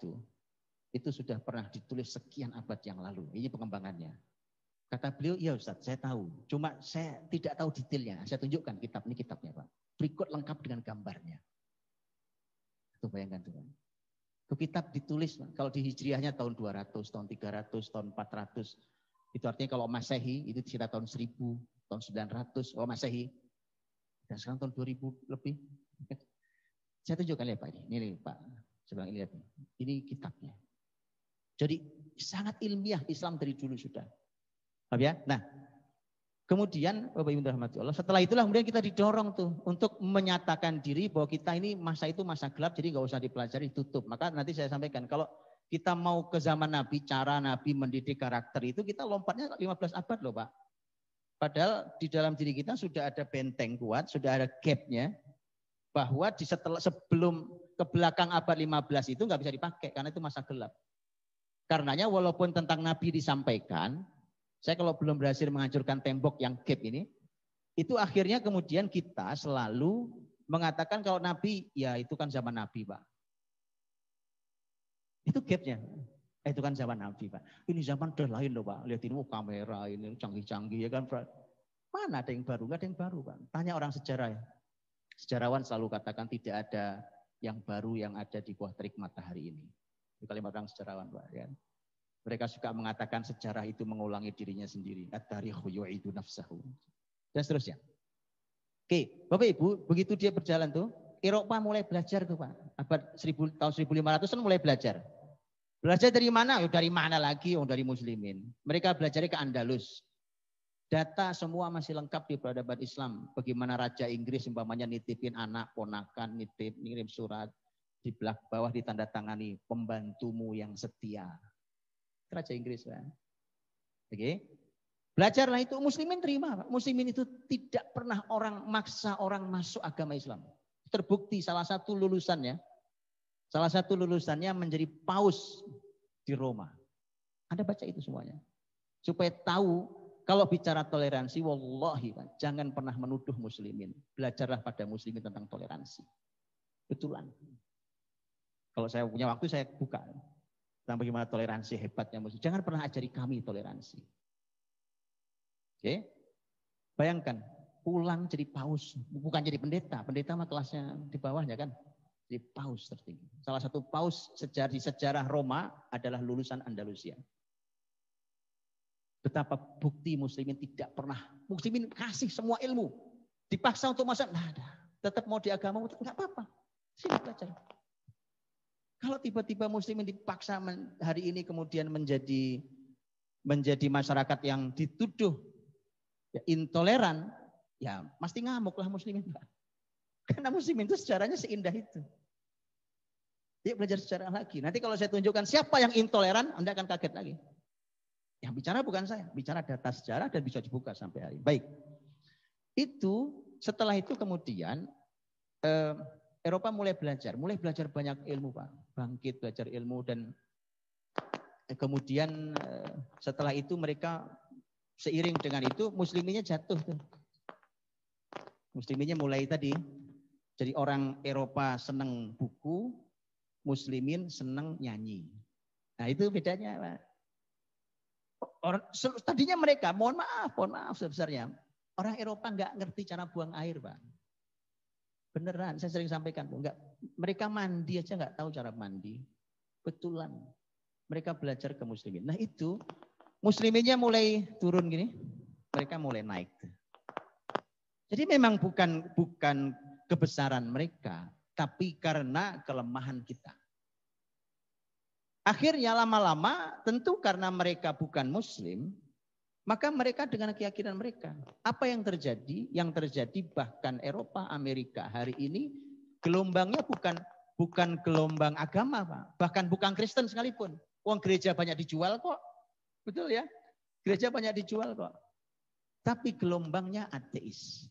itu sudah pernah ditulis sekian abad yang lalu. Ini pengembangannya. Kata beliau, iya Ustaz, saya tahu. Cuma saya tidak tahu detailnya. Saya tunjukkan kitab, ini kitabnya Pak. Berikut lengkap dengan gambarnya. Itu bayangkan tuh. Itu kitab ditulis, kalau di Hijriahnya tahun 200, tahun 300, tahun 400. Itu artinya kalau Masehi, itu sekitar tahun 1000, tahun 900, oh Masehi. Dan sekarang tahun 2000 lebih. Saya tunjukkan lihat Pak ini Pak. Saya bilang, lihat ini kitabnya. Jadi sangat ilmiah Islam dari dulu sudah. Paham ya? Nah, kemudian Bapak Ibu rahmati Allah, setelah itulah kemudian kita didorong tuh untuk menyatakan diri bahwa kita ini masa itu masa gelap, jadi nggak usah dipelajari, tutup. Maka nanti saya sampaikan kalau kita mau ke zaman Nabi, cara Nabi mendidik karakter itu kita lompatnya 15 abad loh Pak. Padahal di dalam diri kita sudah ada benteng kuat, sudah ada gapnya, bahwa sebelum ke belakang abad 15 itu nggak bisa dipakai karena itu masa gelap. Karenanya walaupun tentang Nabi disampaikan, saya kalau belum berhasil menghancurkan tembok yang gap ini, itu akhirnya kemudian kita selalu mengatakan kalau Nabi, ya itu kan zaman Nabi Pak. Itu gapnya. Itu kan zaman Nabi Pak. Ini zaman udah lain loh Pak. Lihat ini kamera ini canggih-canggih ya kan. Mana ada yang baru? Nggak ada yang baru Pak. Tanya orang sejarah ya. Sejarawan selalu katakan tidak ada yang baru yang ada di bawah terik matahari ini. Itu kalimat orang sejarawan Pak. Ya. Mereka suka mengatakan sejarah itu mengulangi dirinya sendiri. At-tarikhu yu'idu nafsahu. Dan seterusnya. Oke, Bapak Ibu, begitu dia berjalan tuh, Eropa mulai belajar tuh Pak. Abad tahun 1500-an mulai belajar. Belajar dari mana? Dari mana lagi? Dari muslimin. Mereka belajar ke Andalus. Data semua masih lengkap di peradaban Islam. Bagaimana Raja Inggris umpamanya nitipin anak, ponakan, ngirim surat. Di bawah ditandatangani, pembantumu yang setia. Raja Inggris Pak. Oke. Belajarlah itu, muslimin terima Pak. Muslimin itu tidak pernah orang maksa orang masuk agama Islam. Terbukti salah satu lulusannya menjadi paus di Roma. Anda baca itu semuanya. Supaya tahu kalau bicara toleransi, wallahi Pak, jangan pernah menuduh muslimin. Belajarlah pada muslimin tentang toleransi. Betulan. Kalau saya punya waktu saya buka. Tentang bagaimana toleransi hebatnya muslim. Jangan pernah ajari kami toleransi. Oke? Bayangkan, pulang jadi paus, bukan jadi pendeta. Pendeta mah kelasnya di bawahnya kan. Jadi paus tertinggi. Salah satu paus di sejarah Roma adalah lulusan Andalusia. Betapa bukti muslimin tidak pernah. Muslimin kasih semua ilmu. Dipaksa untuk masuk, nah, tetap mau di agama, enggak apa-apa. Sini belajar. Kalau tiba-tiba muslimin dipaksa hari ini kemudian menjadi masyarakat yang dituduh ya, intoleran, ya pasti ngamuklah muslimin. Karena muslimin itu sejarahnya seindah itu. Dia belajar sejarah lagi. Nanti kalau saya tunjukkan siapa yang intoleran, Anda akan kaget lagi. Yang bicara bukan saya, bicara data sejarah dan bisa dibuka sampai hari. Baik. Setelah itu kemudian Eropa mulai belajar banyak ilmu Pak. Bangkit belajar ilmu dan kemudian setelah itu mereka seiring dengan itu musliminnya jatuh tuh. Musliminnya mulai tadi jadi orang Eropa senang buku, muslimin senang nyanyi. Nah itu bedanya Pak. Tadinya mereka, mohon maaf sebesarnya. Orang Eropa nggak ngerti cara buang air Pak. Beneran, saya sering sampaikan. Mereka mandi aja nggak tahu cara mandi. Betulan. Mereka belajar ke muslimin. Nah itu, musliminnya mulai turun gini. Mereka mulai naik. Jadi memang bukan kebesaran mereka. Tapi karena kelemahan kita. Akhirnya lama-lama tentu karena mereka bukan muslim, maka mereka dengan keyakinan mereka. Apa yang terjadi? Yang terjadi bahkan Eropa, Amerika hari ini gelombangnya bukan gelombang agama, Pak. Bahkan bukan Kristen sekalipun. Uang gereja banyak dijual kok. Betul ya? Gereja banyak dijual kok. Tapi gelombangnya ateis.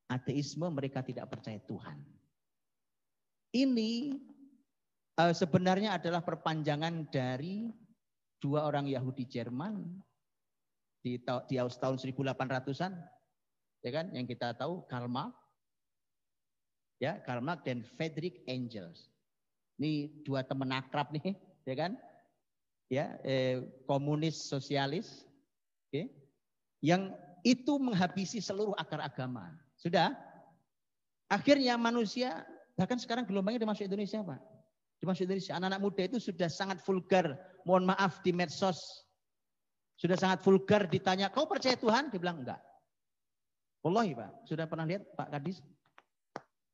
Ateisme mereka tidak percaya Tuhan. Ini sebenarnya adalah perpanjangan dari dua orang Yahudi Jerman di tahun 1800-an, ya kan? Yang kita tahu Karl Marx, ya Karl Marx dan Friedrich Engels. Ini dua teman akrab nih, ya kan? Ya, komunis sosialis, okay? Yang itu menghabisi seluruh akar agama. Sudah, akhirnya manusia bahkan sekarang gelombangnya udah masuk Indonesia, Pak. Dimasuk Indonesia, anak-anak muda itu sudah sangat vulgar, mohon maaf di medsos. Sudah sangat vulgar ditanya, kau percaya Tuhan? Dia bilang enggak. Wallahi Pak, sudah pernah lihat Pak Kadis?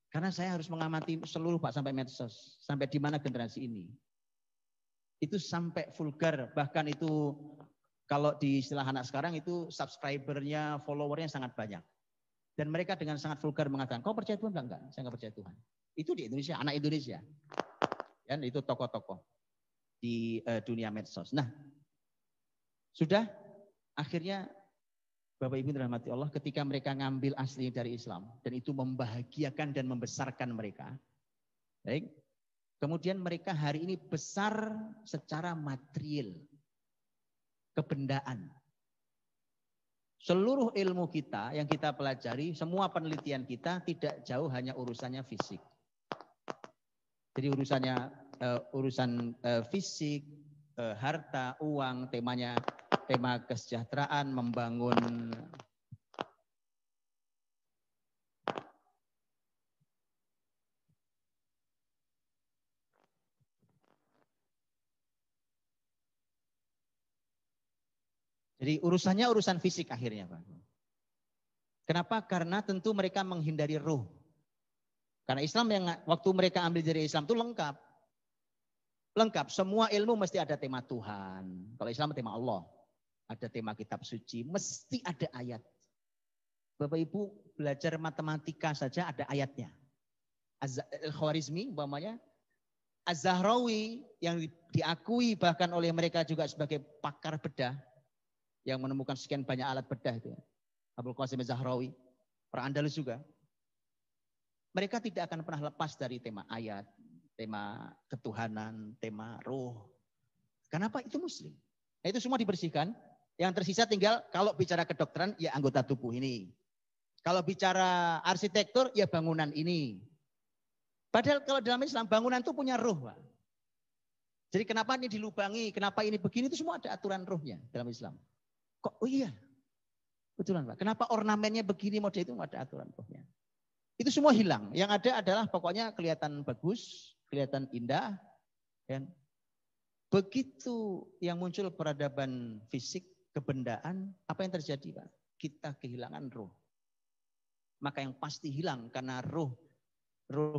Karena saya harus mengamati seluruh Pak sampai medsos. Sampai di mana generasi ini. Itu sampai vulgar, bahkan itu kalau di istilah anak sekarang itu subscribernya, followernya sangat banyak. Dan mereka dengan sangat vulgar mengatakan, kau percaya Tuhan? Enggak, saya enggak percaya Tuhan. Itu di Indonesia, anak Indonesia. Dan itu tokoh-tokoh di dunia medsos. Nah, sudah akhirnya Bapak Ibu dirahmati Allah ketika mereka ngambil asli dari Islam dan itu membahagiakan dan membesarkan mereka. Baik. Kemudian mereka hari ini besar secara material. Kebendaan. Seluruh ilmu kita yang kita pelajari, semua penelitian kita tidak jauh hanya urusannya fisik. Jadi urusan fisik, harta, uang, tema kesejahteraan, membangun jadi urusannya urusan fisik akhirnya, Pak. Kenapa? Karena tentu mereka menghindari ruh. Karena Islam yang waktu mereka ambil dari Islam itu lengkap. Lengkap, semua ilmu mesti ada tema Tuhan. Kalau Islam tema Allah. Ada tema kitab suci, mesti ada ayat. Bapak Ibu belajar matematika saja ada ayatnya. Al-Khwarizmi umpamanya, Az-Zahrawi yang diakui bahkan oleh mereka juga sebagai pakar bedah. Yang menemukan sekian banyak alat bedah itu. Abul Qasim Az-Zahrawi, orang Andalus juga. Mereka tidak akan pernah lepas dari tema ayat, tema ketuhanan, tema roh. Kenapa? Itu muslim. Nah, itu semua dibersihkan. Yang tersisa tinggal kalau bicara kedokteran, ya anggota tubuh ini. Kalau bicara arsitektur, ya bangunan ini. Padahal kalau dalam Islam, bangunan itu punya roh, Pak. Jadi kenapa ini dilubangi, kenapa ini begini, itu semua ada aturan rohnya dalam Islam. Kok, oh iya, betulan Pak. Kenapa ornamennya begini, model itu ada aturan rohnya. Itu semua hilang. Yang ada adalah pokoknya kelihatan bagus, kelihatan indah. Dan begitu yang muncul peradaban fisik, kebendaan, apa yang terjadi Pak? Kita kehilangan roh. Maka yang pasti hilang karena roh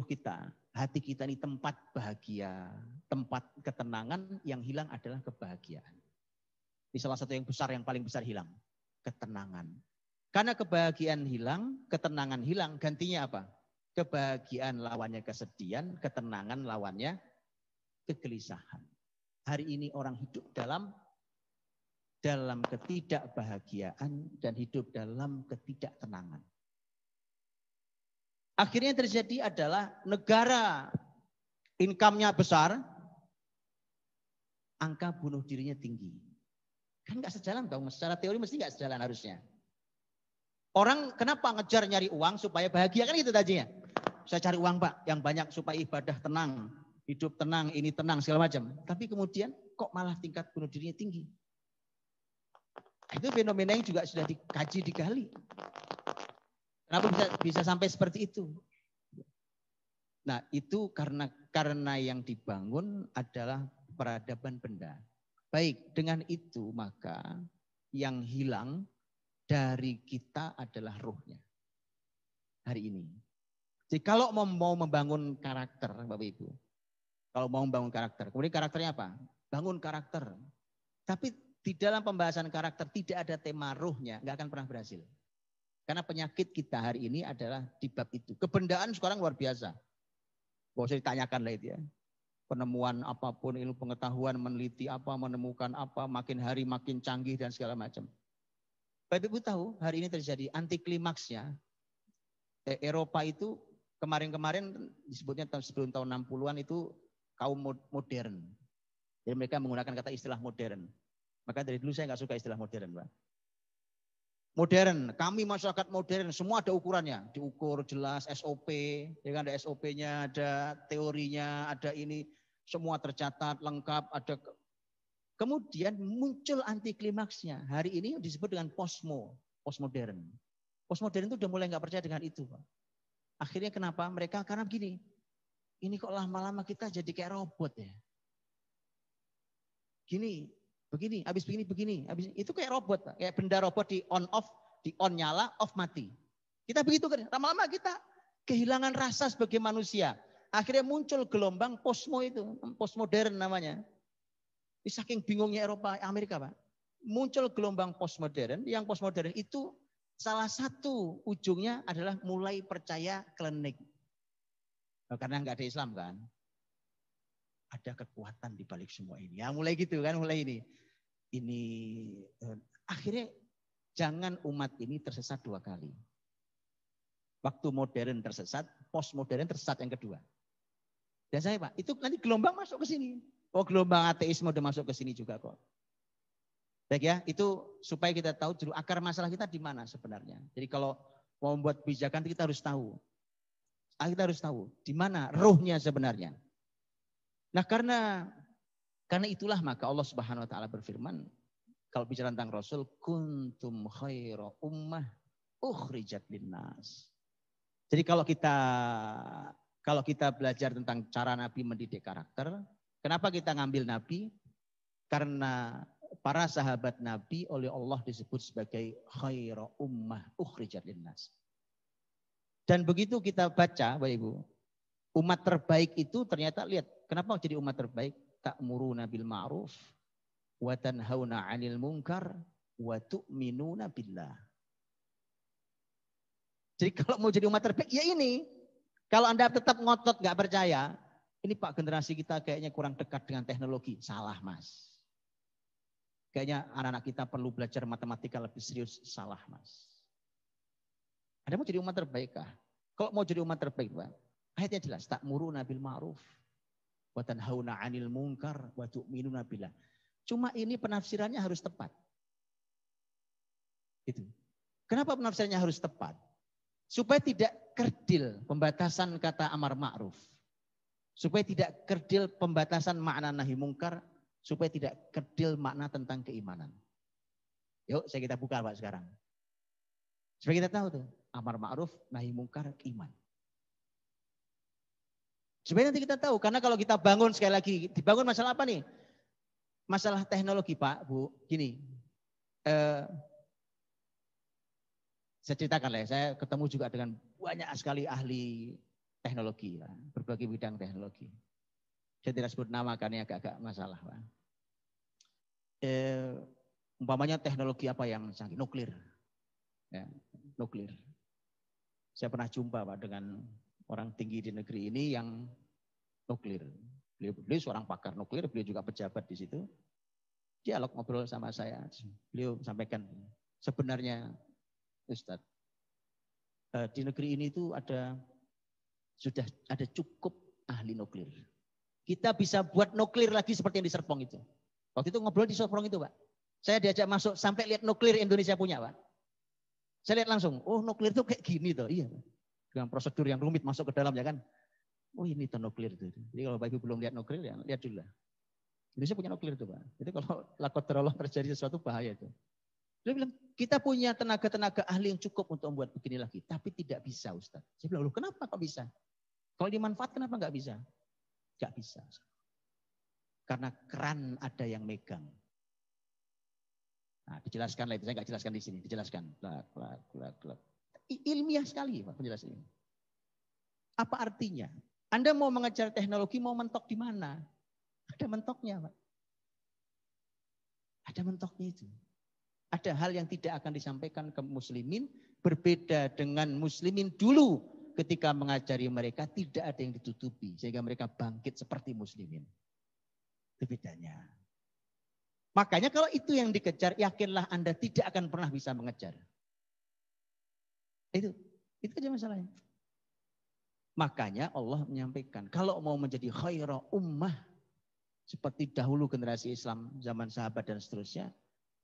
kita, hati kita ini tempat bahagia, tempat ketenangan, yang hilang adalah kebahagiaan. Ini salah satu yang besar, yang paling besar hilang. Ketenangan. Karena kebahagiaan hilang, ketenangan hilang, gantinya apa? Kebahagiaan lawannya kesedihan, ketenangan lawannya kegelisahan. Hari ini orang hidup dalam ketidakbahagiaan dan hidup dalam ketidaktenangan. Akhirnya yang terjadi adalah negara income-nya besar, angka bunuh dirinya tinggi. Kan nggak sejalan dong, secara teori mesti nggak sejalan harusnya. Orang kenapa ngejar nyari uang supaya bahagia, kan gitu tadinya. Saya cari uang Pak yang banyak supaya ibadah tenang. hidup tenang, ini tenang segala macam. Tapi kemudian kok malah tingkat bunuh dirinya tinggi. Itu fenomena yang juga sudah dikaji, digali. Kenapa bisa sampai seperti itu? Nah, itu karena yang dibangun adalah peradaban benda. Baik, dengan itu maka yang hilang dari kita adalah ruhnya. Hari ini. Jadi kalau mau membangun karakter, Bapak Ibu. Kalau mau membangun karakter. Kemudian karakternya apa? Bangun karakter. Tapi di dalam pembahasan karakter tidak ada tema ruhnya. Nggak akan pernah berhasil. Karena penyakit kita hari ini adalah di bab itu. Kebendaan sekarang luar biasa. Gak usah ditanyakan lah itu ya. Penemuan apapun, ilmu pengetahuan, meneliti apa, menemukan apa, makin hari makin canggih dan segala macam. Bapak Ibu tahu hari ini terjadi anti klimaksnya. Eropa itu kemarin-kemarin disebutnya sebelum tahun 60-an itu kaum modern. Jadi mereka menggunakan kata istilah modern. Maka dari dulu saya nggak suka istilah modern, Pak. Modern, kami masyarakat modern, semua ada ukurannya. Diukur jelas, SOP, ya kan ada SOP-nya, ada teorinya, ada ini, semua tercatat, lengkap, ada. Kemudian muncul anti klimaksnya. Hari ini disebut dengan postmodern. Postmodern itu udah mulai nggak percaya dengan itu, Pak. Akhirnya kenapa? Mereka karena begini, ini kok lama-lama kita jadi kayak robot ya. Gini, begini, habis begini, habis itu kayak robot, Pak. Kayak benda robot di on off, di on nyala, off mati. Kita begitu kan, lama-lama kita kehilangan rasa sebagai manusia. Akhirnya muncul gelombang postmodern namanya. Saking bingungnya Eropa, Amerika, Pak. Muncul gelombang postmodern, yang postmodern itu salah satu ujungnya adalah mulai percaya klinik. Karena nggak ada Islam kan. Ada kekuatan di balik semua ini. Ya mulai gitu kan, mulai ini. Akhirnya jangan umat ini tersesat dua kali. Waktu modern tersesat, postmodern tersesat yang kedua. Dan saya Pak, itu nanti gelombang masuk ke sini. Oh gelombang ateisme udah masuk ke sini juga kok. Baik ya, itu supaya kita tahu dulu akar masalah kita di mana sebenarnya. Jadi kalau mau membuat kebijakan kita harus tahu. Kita harus tahu di mana ruhnya sebenarnya. Nah karena itulah maka Allah Subhanahu wa taala berfirman kalau bicara tentang Rasul kuntum khaira ummah ukhrijat linnas. Jadi kalau kita belajar tentang cara Nabi mendidik karakter, kenapa kita ngambil Nabi? Karena para sahabat Nabi oleh Allah disebut sebagai khaira ummah ukhrijat linnas. Dan begitu kita baca, Bapak Ibu, umat terbaik itu ternyata lihat, kenapa jadi umat terbaik? Ta'muruna bil ma'ruf wa tanhauna 'anil munkar wa tu'minuna billah. Jadi kalau mau jadi umat terbaik ya ini. Kalau Anda tetap ngotot gak percaya, ini Pak generasi kita kayaknya kurang dekat dengan teknologi. Salah Mas. Kayaknya anak-anak kita perlu belajar matematika lebih serius. Salah Mas. Anda mau jadi umat terbaik kah? Kalau mau jadi umat terbaik, Pak, ayatnya jelas. Ta'muruna bil ma'ruf wa tanhauna 'anil munkar wa tu'minuna billah. Cuma ini penafsirannya harus tepat. Itu. Kenapa penafsirannya harus tepat? Supaya tidak kerdil pembatasan kata amar ma'ruf. Supaya tidak kerdil pembatasan makna nahi mungkar. Supaya tidak kerdil makna tentang keimanan. Yuk kita buka Pak sekarang. Supaya kita tahu tuh. Amar ma'ruf, nahi mungkar, iman. Supaya nanti kita tahu. Karena kalau kita bangun sekali lagi. Dibangun masalah apa nih? Masalah teknologi Pak, Bu. Gini. Saya ceritakan lah ya, saya ketemu juga dengan banyak sekali ahli teknologi, ya, berbagai bidang teknologi. Saya tidak sebut nama karena agak-agak masalah. Pak. Umpamanya teknologi apa yang canggih? Nuklir. Ya, nuklir. Saya pernah jumpa Pak dengan orang tinggi di negeri ini yang nuklir. Beliau seorang pakar nuklir, beliau juga pejabat di situ. Dialog ngobrol sama saya, beliau sampaikan sebenarnya Ustadz, di negeri ini itu sudah ada cukup ahli nuklir. Kita bisa buat nuklir lagi seperti yang di Serpong itu. Waktu itu ngobrol di Serpong itu Pak. Saya diajak masuk sampai lihat nuklir Indonesia punya Pak. Saya lihat langsung, oh nuklir itu kayak gini tuh. Iya. Dengan prosedur yang rumit masuk ke dalam ya kan. Oh ini itu nuklir itu. Jadi kalau Bapak Ibu belum lihat nuklir, ya lihat dulu lah. Indonesia punya nuklir itu Pak. Jadi kalau lakoterollah terjadi sesuatu bahaya itu. Dia bilang, kita punya tenaga-tenaga ahli yang cukup untuk membuat begini lagi. Tapi tidak bisa Ustaz. Saya bilang, loh kenapa kok bisa? Kalau dimanfaat kenapa nggak bisa? Nggak bisa. Karena keran ada yang megang. Nah, dijelaskan lah itu, saya nggak jelaskan di sini. Dijelaskan. Ilmiah sekali Pak penjelasannya. Apa artinya? Anda mau mengejar teknologi, mau mentok di mana? Ada mentoknya Pak. Ada mentoknya itu. Ada hal yang tidak akan disampaikan ke muslimin, berbeda dengan muslimin dulu ketika mengajari mereka tidak ada yang ditutupi. Sehingga mereka bangkit seperti muslimin. Itu bedanya. Makanya kalau itu yang dikejar, yakinlah Anda tidak akan pernah bisa mengejar. Itu aja masalahnya. Makanya Allah menyampaikan, kalau mau menjadi khaira ummah, seperti dahulu generasi Islam, zaman sahabat dan seterusnya,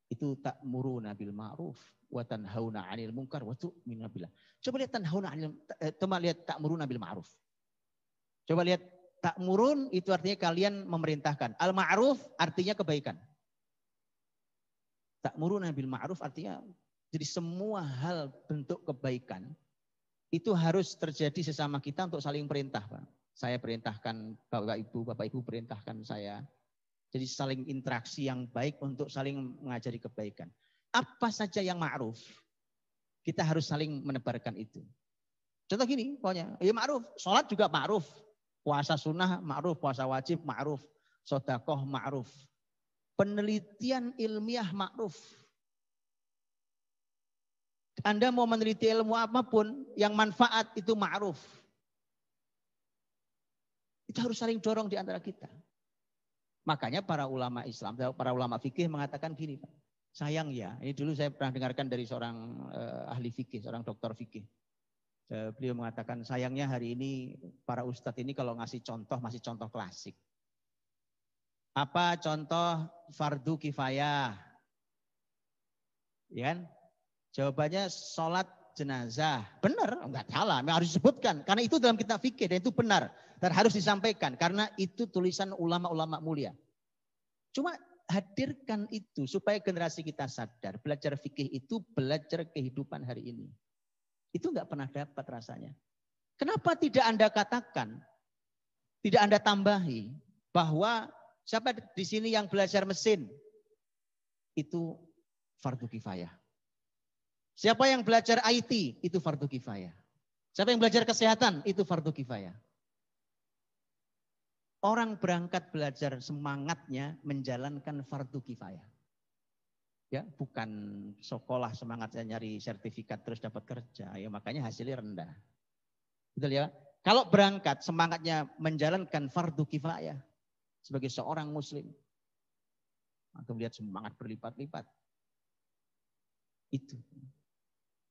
itu ta'muruna bil ma'ruf wa tanhauna 'anil munkar wa tu'minuna billah. Coba lihat ta'muruna bil ma'ruf. Coba lihat ta'murun itu artinya kalian memerintahkan. Al ma'ruf artinya kebaikan. Ta'muruna bil ma'ruf artinya jadi semua hal bentuk kebaikan itu harus terjadi sesama kita untuk saling perintah, Pak. Saya perintahkan Bapak Ibu perintahkan saya. Jadi saling interaksi yang baik untuk saling mengajari kebaikan. Apa saja yang ma'ruf, kita harus saling menebarkan itu. Contoh gini, pokoknya, ya ma'ruf, sholat juga ma'ruf, puasa sunnah ma'ruf, puasa wajib ma'ruf, sedekah ma'ruf, penelitian ilmiah ma'ruf. Anda mau meneliti ilmu apapun, yang manfaat itu ma'ruf. Itu harus saling dorong di antara kita. Makanya para ulama Islam, para ulama fikih mengatakan gini, Pak. Sayang ya, ini dulu saya pernah dengarkan dari seorang ahli fikih, seorang dokter fikih. Beliau mengatakan sayangnya hari ini para ustadz ini kalau ngasih contoh masih contoh klasik. Apa contoh fardu kifayah? Ya kan? Jawabannya sholat jenazah. Benar, enggak salah, harus disebutkan. Karena itu dalam kitab fikih dan itu benar. Dan harus disampaikan karena itu tulisan ulama-ulama mulia. Cuma hadirkan itu supaya generasi kita sadar. Belajar fikih itu belajar kehidupan hari ini. Itu enggak pernah dapat rasanya. Kenapa tidak Anda katakan, tidak Anda tambahi bahwa siapa di sini yang belajar mesin itu fardu kifayah. Siapa yang belajar IT itu fardu kifayah. Siapa yang belajar kesehatan itu fardu kifayah. Orang berangkat belajar semangatnya menjalankan fardu kifayah. Ya, bukan sekolah semangatnya nyari sertifikat terus dapat kerja, ya makanya hasilnya rendah. Betul ya? Kalau berangkat semangatnya menjalankan fardu kifayah sebagai seorang muslim, atau melihat semangat berlipat-lipat. Itu.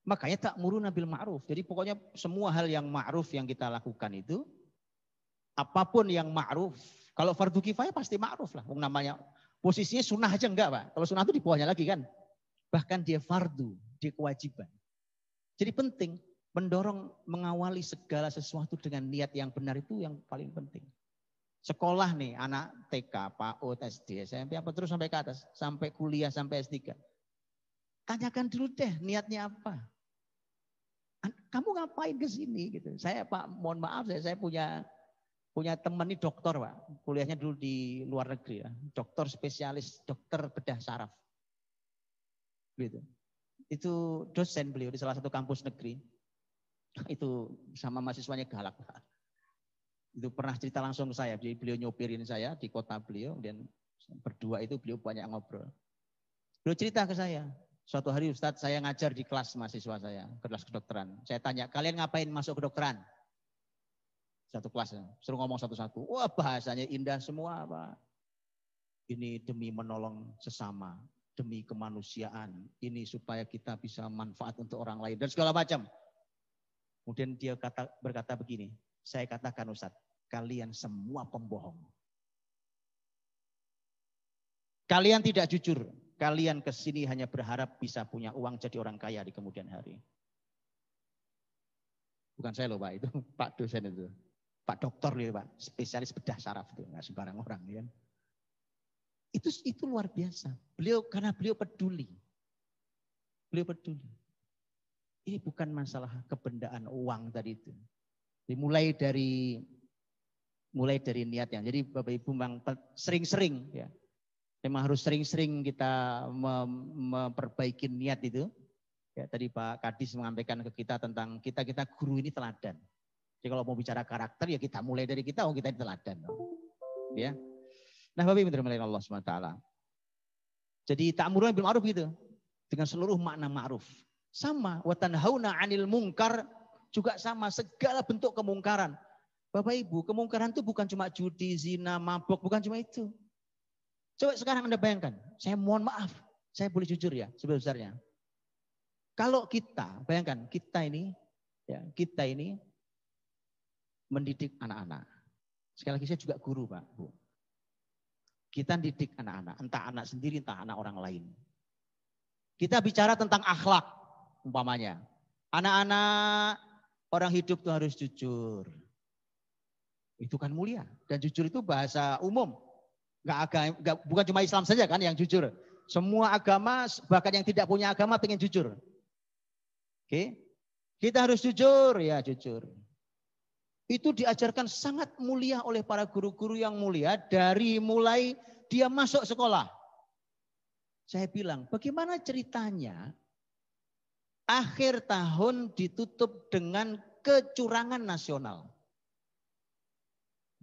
Makanya ta'muruna bil ma'ruf. Jadi pokoknya semua hal yang ma'ruf yang kita lakukan itu, apapun yang ma'ruf. Kalau fardu kifayah pasti ma'ruf lah. Namanya posisinya sunnah aja enggak Pak. Kalau sunnah itu di bawahnya lagi kan. Bahkan dia fardu, dia kewajiban. Jadi penting mendorong mengawali segala sesuatu dengan niat yang benar itu yang paling penting. Sekolah nih anak TK, PAUD, SD, SMP apa terus sampai ke atas. Sampai kuliah, sampai S3. Tanyakan dulu deh niatnya apa. Kamu ngapain ke sini gitu. Saya Pak, mohon maaf saya punya teman nih dokter Pak. Kuliahnya dulu di luar negeri ya. Dokter spesialis, dokter bedah saraf. Gitu. Itu dosen beliau di salah satu kampus negeri. Itu sama mahasiswanya galak Pak. Itu pernah cerita langsung ke saya. Jadi beliau nyopirin saya di kota beliau. Dan berdua itu beliau banyak ngobrol. Beliau cerita ke saya. Suatu hari Ustadz saya ngajar di kelas mahasiswa saya, kelas kedokteran. Saya tanya, kalian ngapain masuk kedokteran? Satu kelas, suruh ngomong satu-satu. Wah bahasanya indah semua Pak. Ini demi menolong sesama, demi kemanusiaan. Ini supaya kita bisa manfaat untuk orang lain dan segala macam. Kemudian dia berkata begini, saya katakan Ustadz, kalian semua pembohong. Kalian tidak jujur. Kalian kesini hanya berharap bisa punya uang jadi orang kaya di kemudian hari. Bukan saya loh Pak, itu Pak dosen itu. Pak dokter nih Pak, spesialis bedah saraf itu, nggak sembarang orang ya. Itu luar biasa. Karena beliau peduli. Beliau peduli. Ini bukan masalah kebendaan uang tadi itu. Mulai dari niatnya. Jadi Bapak Ibu memang sering-sering ya. Memang harus sering-sering kita memperbaiki niat itu. Ya, tadi Pak Kadis menyampaikan ke kita tentang kita guru ini teladan. Jadi kalau mau bicara karakter ya kita mulai dari kita, kita ini teladan. Ya. Nah Bapak Ibu dirahmati Allah SWT. Jadi ta'muruna bil ma'ruf gitu. Dengan seluruh makna ma'ruf. Sama. Wa tanhauna 'anil munkar juga sama. Segala bentuk kemungkaran. Bapak Ibu, kemungkaran itu bukan cuma judi, zina, mabok. Bukan cuma itu. Coba sekarang Anda bayangkan. Saya mohon maaf. Saya boleh jujur ya sebesar-besarnya. Kalau kita, bayangkan kita ini mendidik anak-anak. Sekali lagi saya juga guru Pak, Bu. Kita didik anak-anak, entah anak sendiri, entah anak orang lain. Kita bicara tentang akhlak, umpamanya. Anak-anak orang hidup itu harus jujur. Itu kan mulia. Dan jujur itu bahasa umum. Bukan cuma Islam saja kan yang jujur. Semua agama, bahkan yang tidak punya agama pengen jujur. Oke? Kita harus jujur, ya jujur. Itu diajarkan sangat mulia oleh para guru-guru yang mulia dari mulai dia masuk sekolah. Saya bilang, bagaimana ceritanya akhir tahun ditutup dengan kecurangan nasional?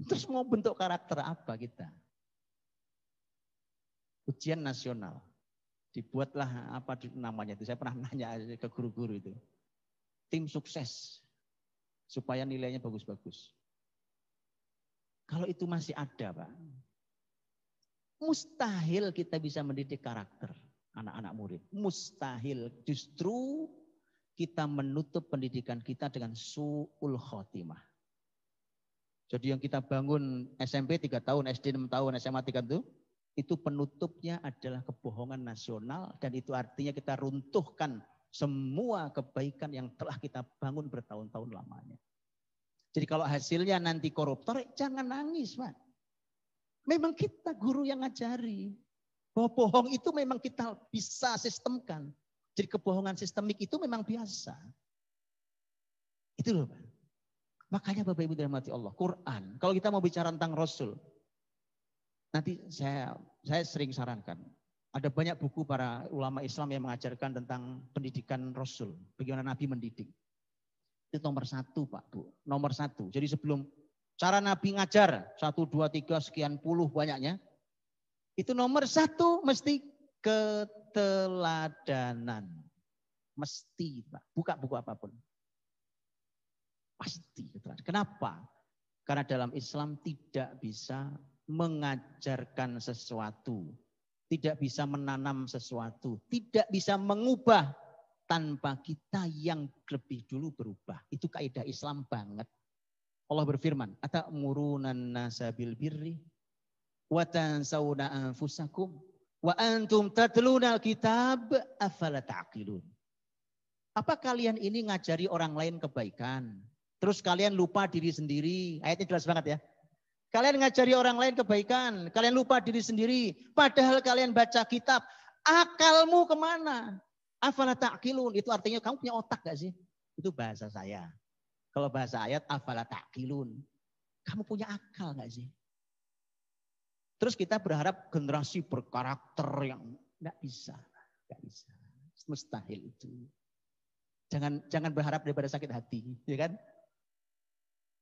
Terus mau bentuk karakter apa kita? Ujian nasional. Dibuatlah apa namanya itu, saya pernah nanya ke guru-guru itu. Tim sukses. Supaya nilainya bagus-bagus. Kalau itu masih ada Pak, mustahil kita bisa mendidik karakter anak-anak murid. Mustahil. Justru kita menutup pendidikan kita dengan su'ul khotimah. Jadi yang kita bangun SMP 3 tahun, SD 6 tahun, SMA 3 tahun, itu penutupnya adalah kebohongan nasional. Dan itu artinya kita runtuhkan semua kebaikan yang telah kita bangun bertahun-tahun lamanya. Jadi kalau hasilnya nanti koruptor, jangan nangis Pak. Memang kita guru yang ngajari. Bahwa bohong itu memang kita bisa sistemkan. Jadi kebohongan sistemik itu memang biasa. Itu loh Pak. Makanya Bapak Ibu dirahmati Allah, Quran. Kalau kita mau bicara tentang Rasul, nanti saya sering sarankan. Ada banyak buku para ulama Islam yang mengajarkan tentang pendidikan Rasul. Bagaimana Nabi mendidik. Itu nomor 1 Pak Bu. Nomor 1. Jadi sebelum cara Nabi ngajar. 1, 2, 3 sekian puluh banyaknya. Itu nomor 1 mesti keteladanan. Mesti Pak. Buka buku apapun. Pasti. Kenapa? Karena dalam Islam tidak bisa mengajarkan sesuatu. Tidak bisa menanam sesuatu. Tidak bisa mengubah tanpa kita yang lebih dulu berubah. Itu kaidah Islam banget. Allah berfirman, "Atamuruna an-nasa bil birri wa tansawna anfusakum wa antum tatluna al-kitab afala ta'qilun." Apa kalian ini ngajari orang lain kebaikan, terus kalian lupa diri sendiri? Ayatnya jelas banget ya. Kalian ngajari orang lain kebaikan, kalian lupa diri sendiri. Padahal kalian baca kitab, akalmu kemana? Afala ta'qilun, itu artinya kamu punya otak gak sih? Itu bahasa saya. Kalau bahasa ayat, afala ta'qilun. Kamu punya akal gak sih? Terus kita berharap generasi berkarakter yang gak bisa. Gak bisa. Mustahil itu. Jangan berharap daripada sakit hati. Ya kan?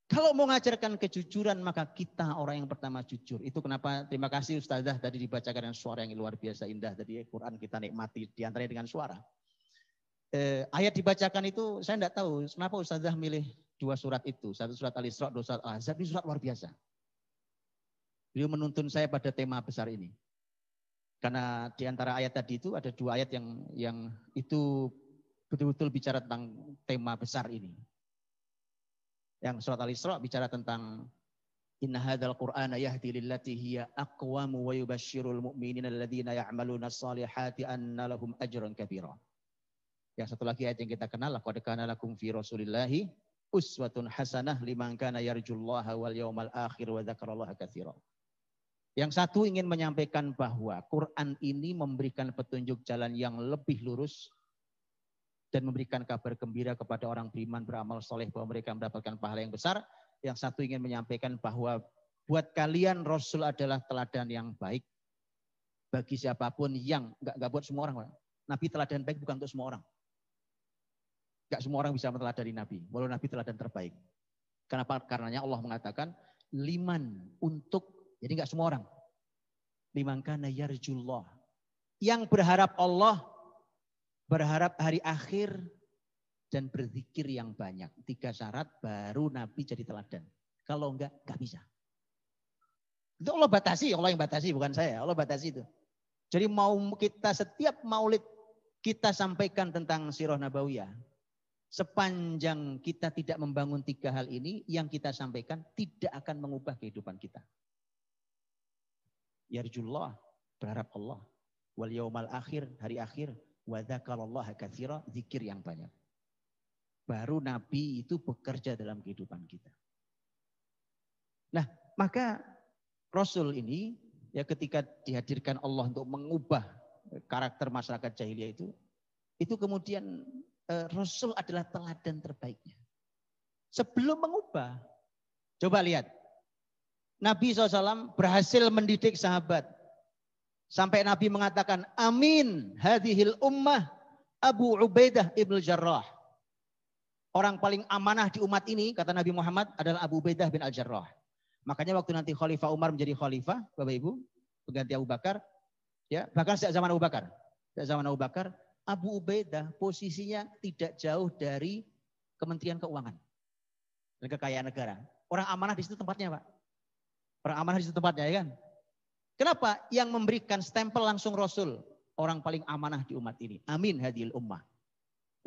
Kalau mau mengajarkan kejujuran, maka kita orang yang pertama jujur. Itu kenapa, terima kasih Ustazah tadi dibacakan dengan suara yang luar biasa indah. Tadi Quran kita nikmati diantaranya dengan suara. Ayat dibacakan itu saya tidak tahu kenapa Ustazah milih 2 surat itu. 1 surat Al-Isra, 2 surat Al-Ahzab. Ini surat luar biasa. Beliau menuntun saya pada tema besar ini. Karena di antara ayat tadi itu ada 2 ayat yang itu betul-betul bicara tentang tema besar ini. Yang surat Al-Isra bicara tentang inna hadzal qur'ana yahdi lillati hiya aqwamu wa yubashshirul mu'minina alladziina ya'maluna as-salihati anna lahum ajran kabira. Yang satu lagi ayat yang kita kenal, laqad kana lakum fi rasulillahi uswatun hasanah liman kana yarjullaha wal yawmal akhir wa dzakarallaha katsiran. Yang satu ingin menyampaikan bahwa Quran ini memberikan petunjuk jalan yang lebih lurus dan memberikan kabar gembira kepada orang beriman beramal soleh bahwa mereka mendapatkan pahala yang besar. Yang satu ingin menyampaikan bahwa buat kalian Rasul adalah teladan yang baik bagi siapapun yang enggak buat semua orang. Nabi teladan baik bukan untuk semua orang. Enggak semua orang bisa meneladani Nabi, walau Nabi teladan terbaik. Kenapa? Karenanya Allah mengatakan liman, untuk, jadi enggak semua orang. Liman kana yarjullah, yang berharap Allah, berharap hari akhir, dan berzikir yang banyak. 3 syarat baru Nabi jadi teladan. Kalau enggak bisa. Itu Allah batasi, Allah yang batasi, bukan saya. Allah batasi itu. Jadi mau kita setiap maulid kita sampaikan tentang sirah nabawiyah. Sepanjang kita tidak membangun 3 hal ini, yang kita sampaikan tidak akan mengubah kehidupan kita. Yarjullah, berharap Allah. Wal yaumal akhir, hari akhir. Wa dzakarallaha katsira, zikir yang banyak. Baru Nabi itu bekerja dalam kehidupan kita. Nah, maka Rasul ini ya ketika dihadirkan Allah untuk mengubah karakter masyarakat jahiliyah itu kemudian Rasul adalah teladan terbaiknya. Sebelum mengubah, coba lihat. Nabi SAW berhasil mendidik sahabat. Sampai Nabi mengatakan, amin hadhil ummah Abu Ubaidah ibn Jarrah. Orang paling amanah di umat ini, kata Nabi Muhammad, adalah Abu Ubaidah bin Al-Jarrah. Makanya waktu nanti Khalifah Umar menjadi khalifah, Bapak Ibu, pengganti Abu Bakar, ya bahkan sejak zaman Abu Bakar, Abu Ubaidah posisinya tidak jauh dari Kementerian Keuangan dan Kekayaan Negara. Orang amanah di situ tempatnya, Pak. Orang amanah di situ tempatnya, ya kan? Kenapa? Yang memberikan stempel langsung Rasul, orang paling amanah di umat ini. Amin hadhil ummah.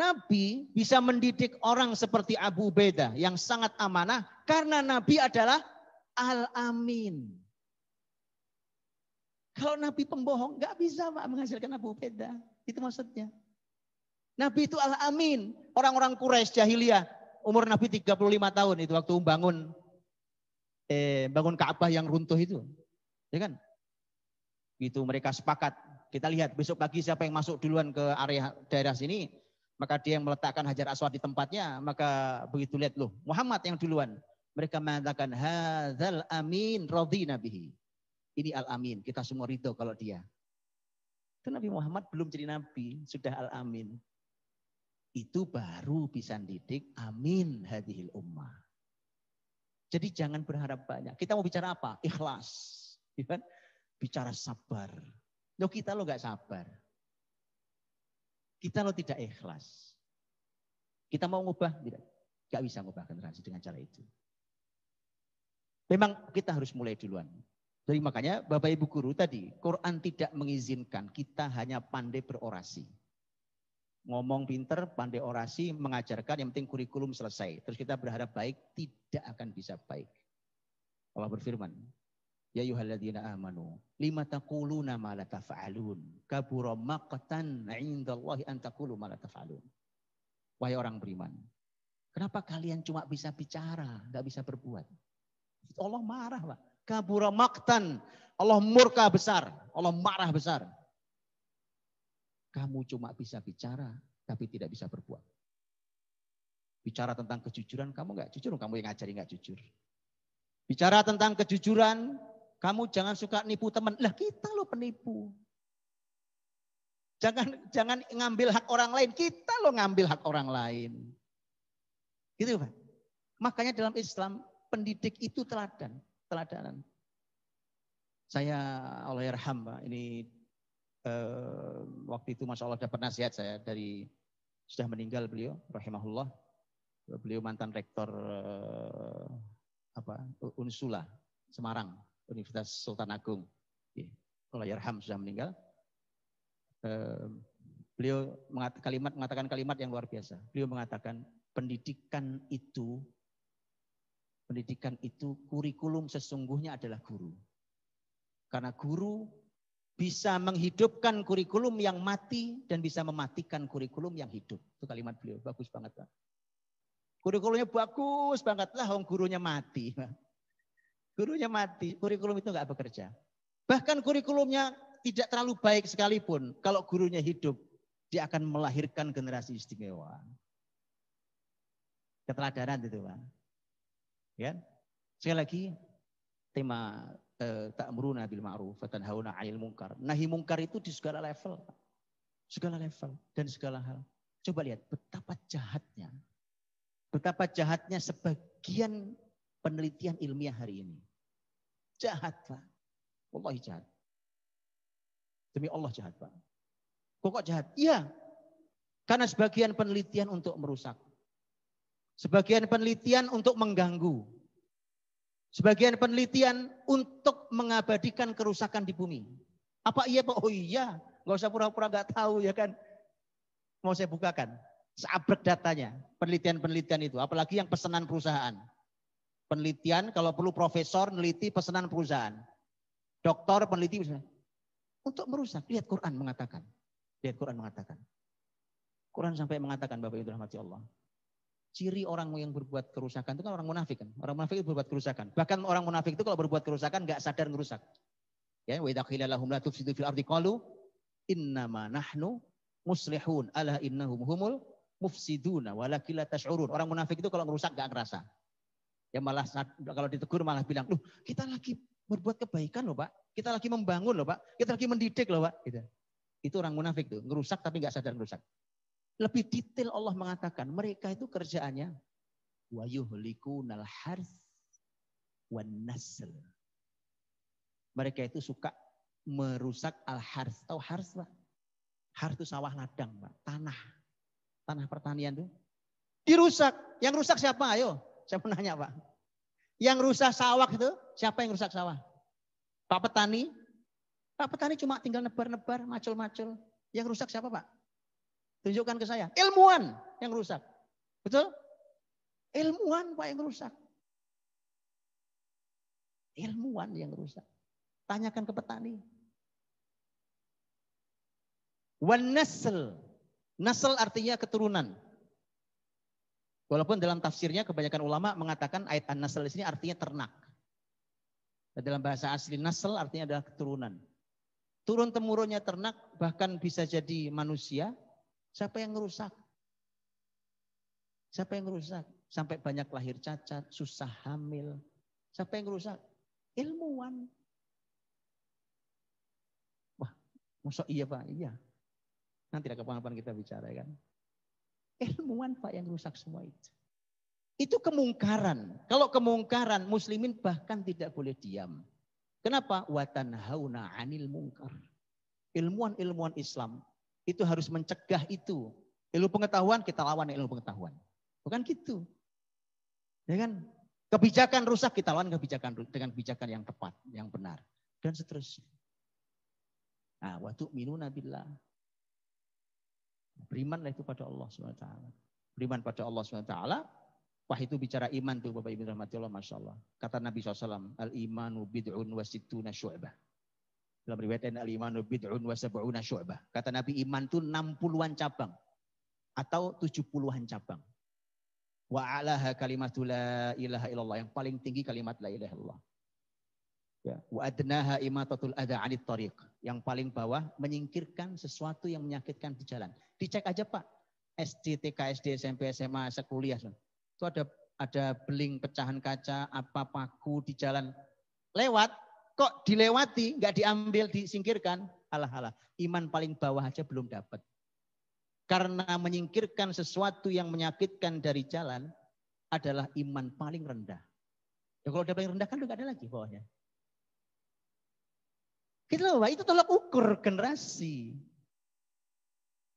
Nabi bisa mendidik orang seperti Abu Ubaidah yang sangat amanah karena Nabi adalah Al-Amin. Kalau Nabi pembohong, nggak bisa Pak menghasilkan Abu Ubaidah. Itu maksudnya. Nabi itu Al-Amin. Orang-orang Quraisy jahiliyah, umur Nabi 35 tahun itu waktu bangun Ka'bah yang runtuh itu. Ya kan? Gitu mereka sepakat. Kita lihat besok pagi siapa yang masuk duluan ke area daerah sini, maka dia yang meletakkan Hajar Aswad di tempatnya, maka begitu lihat loh, Muhammad yang duluan. Mereka mengatakan hadzal amin radhina bihi. Ini Al-Amin, kita semua ridho kalau dia. Itu Nabi Muhammad belum jadi nabi, sudah Al-Amin. Itu baru bisa didik amin hadhil ummah. Jadi jangan berharap banyak. Kita mau bicara apa? Ikhlas. Ya? Bicara sabar. Loh kita lo gak sabar. Kita lo tidak ikhlas. Kita mau ngubah? Tidak. Gak bisa ngubah generasi dengan cara itu. Memang kita harus mulai duluan. Jadi makanya Bapak Ibu Guru tadi, Quran tidak mengizinkan kita hanya pandai berorasi. Ngomong pinter, pandai orasi, mengajarkan, yang penting kurikulum selesai. Terus kita berharap baik, tidak akan bisa baik. Allah berfirman, ya ayyuhalladzina amanu, lima taquluna ma la taf'alun, kabura maqtan 'indallahi an taqulu ma la taf'alun. Wahai orang beriman, kenapa kalian cuma bisa bicara, enggak bisa berbuat? Allah marah, Pak. Kabura maqtan, Allah murka besar, Allah marah besar. Kamu cuma bisa bicara, tapi tidak bisa berbuat. Bicara tentang kejujuran, kamu enggak jujur, kamu yang ngajari enggak jujur. Bicara tentang kejujuran, kamu jangan suka nipu teman. Lah kita loh penipu. Jangan ngambil hak orang lain, kita loh ngambil hak orang lain. Gitu Pak. Makanya dalam Islam pendidik itu teladanan. Saya Allah yarham Pak, ini waktu itu Masya Allah dapat nasihat saya dari sudah meninggal beliau, rahimahullah. Beliau mantan rektor Unsula Semarang, Universitas Sultan Agung. Allah yarham sudah meninggal. Beliau mengatakan kalimat yang luar biasa. Beliau mengatakan pendidikan itu kurikulum sesungguhnya adalah guru. Karena guru bisa menghidupkan kurikulum yang mati dan bisa mematikan kurikulum yang hidup. Itu kalimat beliau, bagus banget Pak. Kurikulumnya bagus banget lah, gurunya mati. Gurunya mati, kurikulum itu nggak bekerja. Bahkan kurikulumnya tidak terlalu baik sekalipun, kalau gurunya hidup, dia akan melahirkan generasi istimewa. Keteladanan itu, Pak. Ya. Sekali lagi, tema ta'muruna bil ma'ruf wa tanhauna 'anil munkar. Nahi munkar itu di segala level. Segala level dan segala hal. Coba lihat betapa jahatnya. Betapa jahatnya sebagian penelitian ilmiah hari ini. Jahat, Pak. Wallahi jahat. Demi Allah jahat, Pak. Kok jahat? Iya. Karena sebagian penelitian untuk merusak. Sebagian penelitian untuk mengganggu. Sebagian penelitian untuk mengabadikan kerusakan di bumi. Apa iya, Pak? Oh iya. Nggak usah pura-pura nggak tahu ya kan. Mau saya bukakan. Seabrek datanya. Penelitian-penelitian itu. Apalagi yang pesanan perusahaan. Penelitian kalau perlu profesor neliti pesanan perusahaan. Doktor peneliti untuk merusak. Lihat Quran mengatakan. Lihat Quran mengatakan. Quran sampai mengatakan Bapak Ibu rahmati Allah. Ciri orang yang berbuat kerusakan itu kan orang munafik kan. Orang munafik itu berbuat kerusakan. Bahkan orang munafik itu kalau berbuat kerusakan nggak sadar ngerusak. Ya, wa idza qila lahum la tufsidu fil ardi qalu innama nahnu muslihun ala innahum humul mufsiduna walakin la tash'urun. Orang munafik itu kalau ngerusak nggak ngerasa. Ya malah kalau ditegur malah bilang, "Loh, kita lagi berbuat kebaikan loh, Pak. Kita lagi membangun loh, Pak. Kita lagi mendidik loh, Pak." Gitu. Itu orang munafik tuh, ngerusak tapi nggak sadar ngerusak. Lebih detail Allah mengatakan, mereka itu kerjaannya wa yuhlikunal harth wan nasl. Mereka itu suka merusak al-harth. Tahu harth, Pak? Harth itu sawah ladang, Pak. Tanah pertanian tuh dirusak. Yang rusak siapa? Ayo, saya mau nanya, Pak. Yang rusak sawah itu, siapa yang rusak sawah? Pak Petani? Pak Petani cuma tinggal nebar-nebar, macul-macul. Yang rusak siapa, Pak? Tunjukkan ke saya. Ilmuwan yang rusak. Betul? Ilmuwan, Pak, yang rusak. Ilmuwan yang rusak. Tanyakan ke petani. Wan nasl. Nasl artinya keturunan. Walaupun dalam tafsirnya kebanyakan ulama mengatakan ayat an-nasl di sini artinya ternak. Dan dalam bahasa asli nasl artinya adalah keturunan. Turun temurunnya ternak bahkan bisa jadi manusia. Siapa yang merusak? Siapa yang merusak? Sampai banyak lahir cacat, susah hamil. Siapa yang merusak? Ilmuwan. Wah, maksud iya, Pak? Iya. Nanti ada kapan-kapan kita bicara kan. Ilmuwan, Pak, yang rusak semua itu. Itu kemungkaran. Kalau kemungkaran, muslimin bahkan tidak boleh diam. Kenapa? Wa tanhauna 'anil munkar. Ilmuwan-ilmuwan Islam itu harus mencegah itu. Ilmu pengetahuan kita lawan ilmu pengetahuan. Bukan gitu. Ya kan? Kebijakan rusak kita lawan kebijakan dengan kebijakan yang tepat, yang benar. Dan seterusnya. Nah, wa tu'minuna billah. Berimanlah itu pada Allah SWT. Beriman pada Allah SWT. Wah, itu bicara iman tuh Bapak Ibu rahmati Allah, Masya Allah. Kata Nabi SAW, al-imanu bid'un wa sittuna syu'bah. Dalam riwayat al-imanu bid'un wa sab'una syu'bah. Kata Nabi, iman itu 60-an cabang. Atau 70-an cabang. Wa a'laha kalimatul la ilaha illallah. Yang paling tinggi kalimat la ilaha illallah. Ya. Wa adnaha imatatul adha 'anit tariq. Yang paling bawah menyingkirkan sesuatu yang menyakitkan di jalan. Dicek aja, Pak. SD, TK, SD, SMP, SMA, sekuliah. Itu ada beling pecahan kaca, apa paku di jalan. Lewat, kok dilewati, nggak diambil, disingkirkan. Alah. Iman paling bawah aja belum dapat. Karena menyingkirkan sesuatu yang menyakitkan dari jalan adalah iman paling rendah. Ya kalau udah paling rendah kan udah nggak ada lagi bawahnya. Gitu loh, Pak, itu tolak ukur generasi.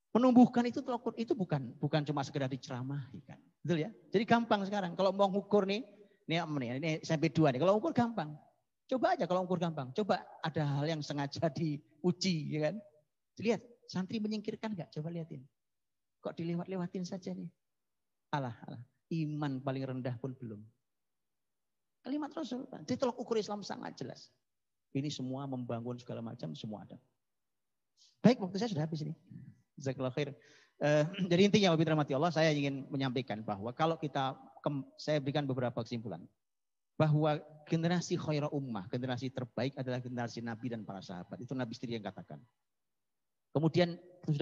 Menumbuhkan itu tolak ukur, itu bukan cuma sekedar diceramahi kan. Betul ya? Jadi gampang sekarang. Kalau mau ngukur nih, ini SMP 2 nih. Kalau ukur gampang. Coba aja kalau ukur gampang. Coba ada hal yang sengaja diuji, ya kan? Lihat, santri menyingkirkan nggak? Coba lihatin. Kok dilewat-lewatin saja nih? Alah. Iman paling rendah pun belum. Kalimat Rasul. Jadi tolak ukur Islam sangat jelas. Ini semua membangun segala macam, semua ada. Baik, waktu saya sudah habis ini. Jazakallahu khair. Jadi intinya Wabi rahmati Allah, saya ingin menyampaikan bahwa kalau saya berikan beberapa kesimpulan. Bahwa generasi khairah ummah, generasi terbaik adalah generasi Nabi dan para sahabat. Itu Nabi sendiri yang katakan. Kemudian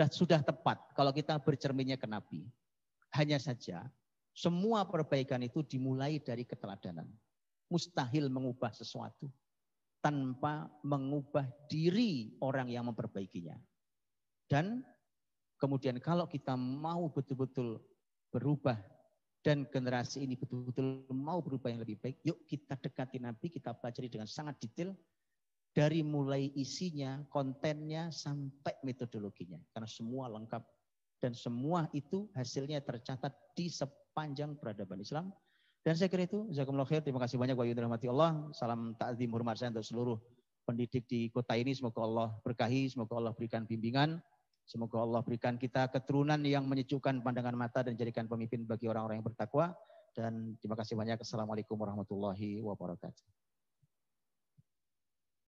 sudah tepat kalau kita bercerminnya ke Nabi. Hanya saja semua perbaikan itu dimulai dari keteladanan. Mustahil mengubah sesuatu tanpa mengubah diri orang yang memperbaikinya. Dan kemudian kalau kita mau betul-betul berubah dan generasi ini betul-betul mau berubah yang lebih baik, yuk kita dekati Nabi, kita pelajari dengan sangat detail dari mulai isinya, kontennya, sampai metodologinya. Karena semua lengkap dan semua itu hasilnya tercatat di sepanjang peradaban Islam. Dan saya kira itu, jazakumullah khair, terima kasih banyak wa rahmati Allah. Salam ta'zim hormat saya untuk seluruh pendidik di kota ini. Semoga Allah berkahi, semoga Allah berikan bimbingan. Semoga Allah berikan kita keturunan yang menyejukkan pandangan mata dan jadikan pemimpin bagi orang-orang yang bertakwa. Dan terima kasih banyak. Assalamualaikum warahmatullahi wabarakatuh.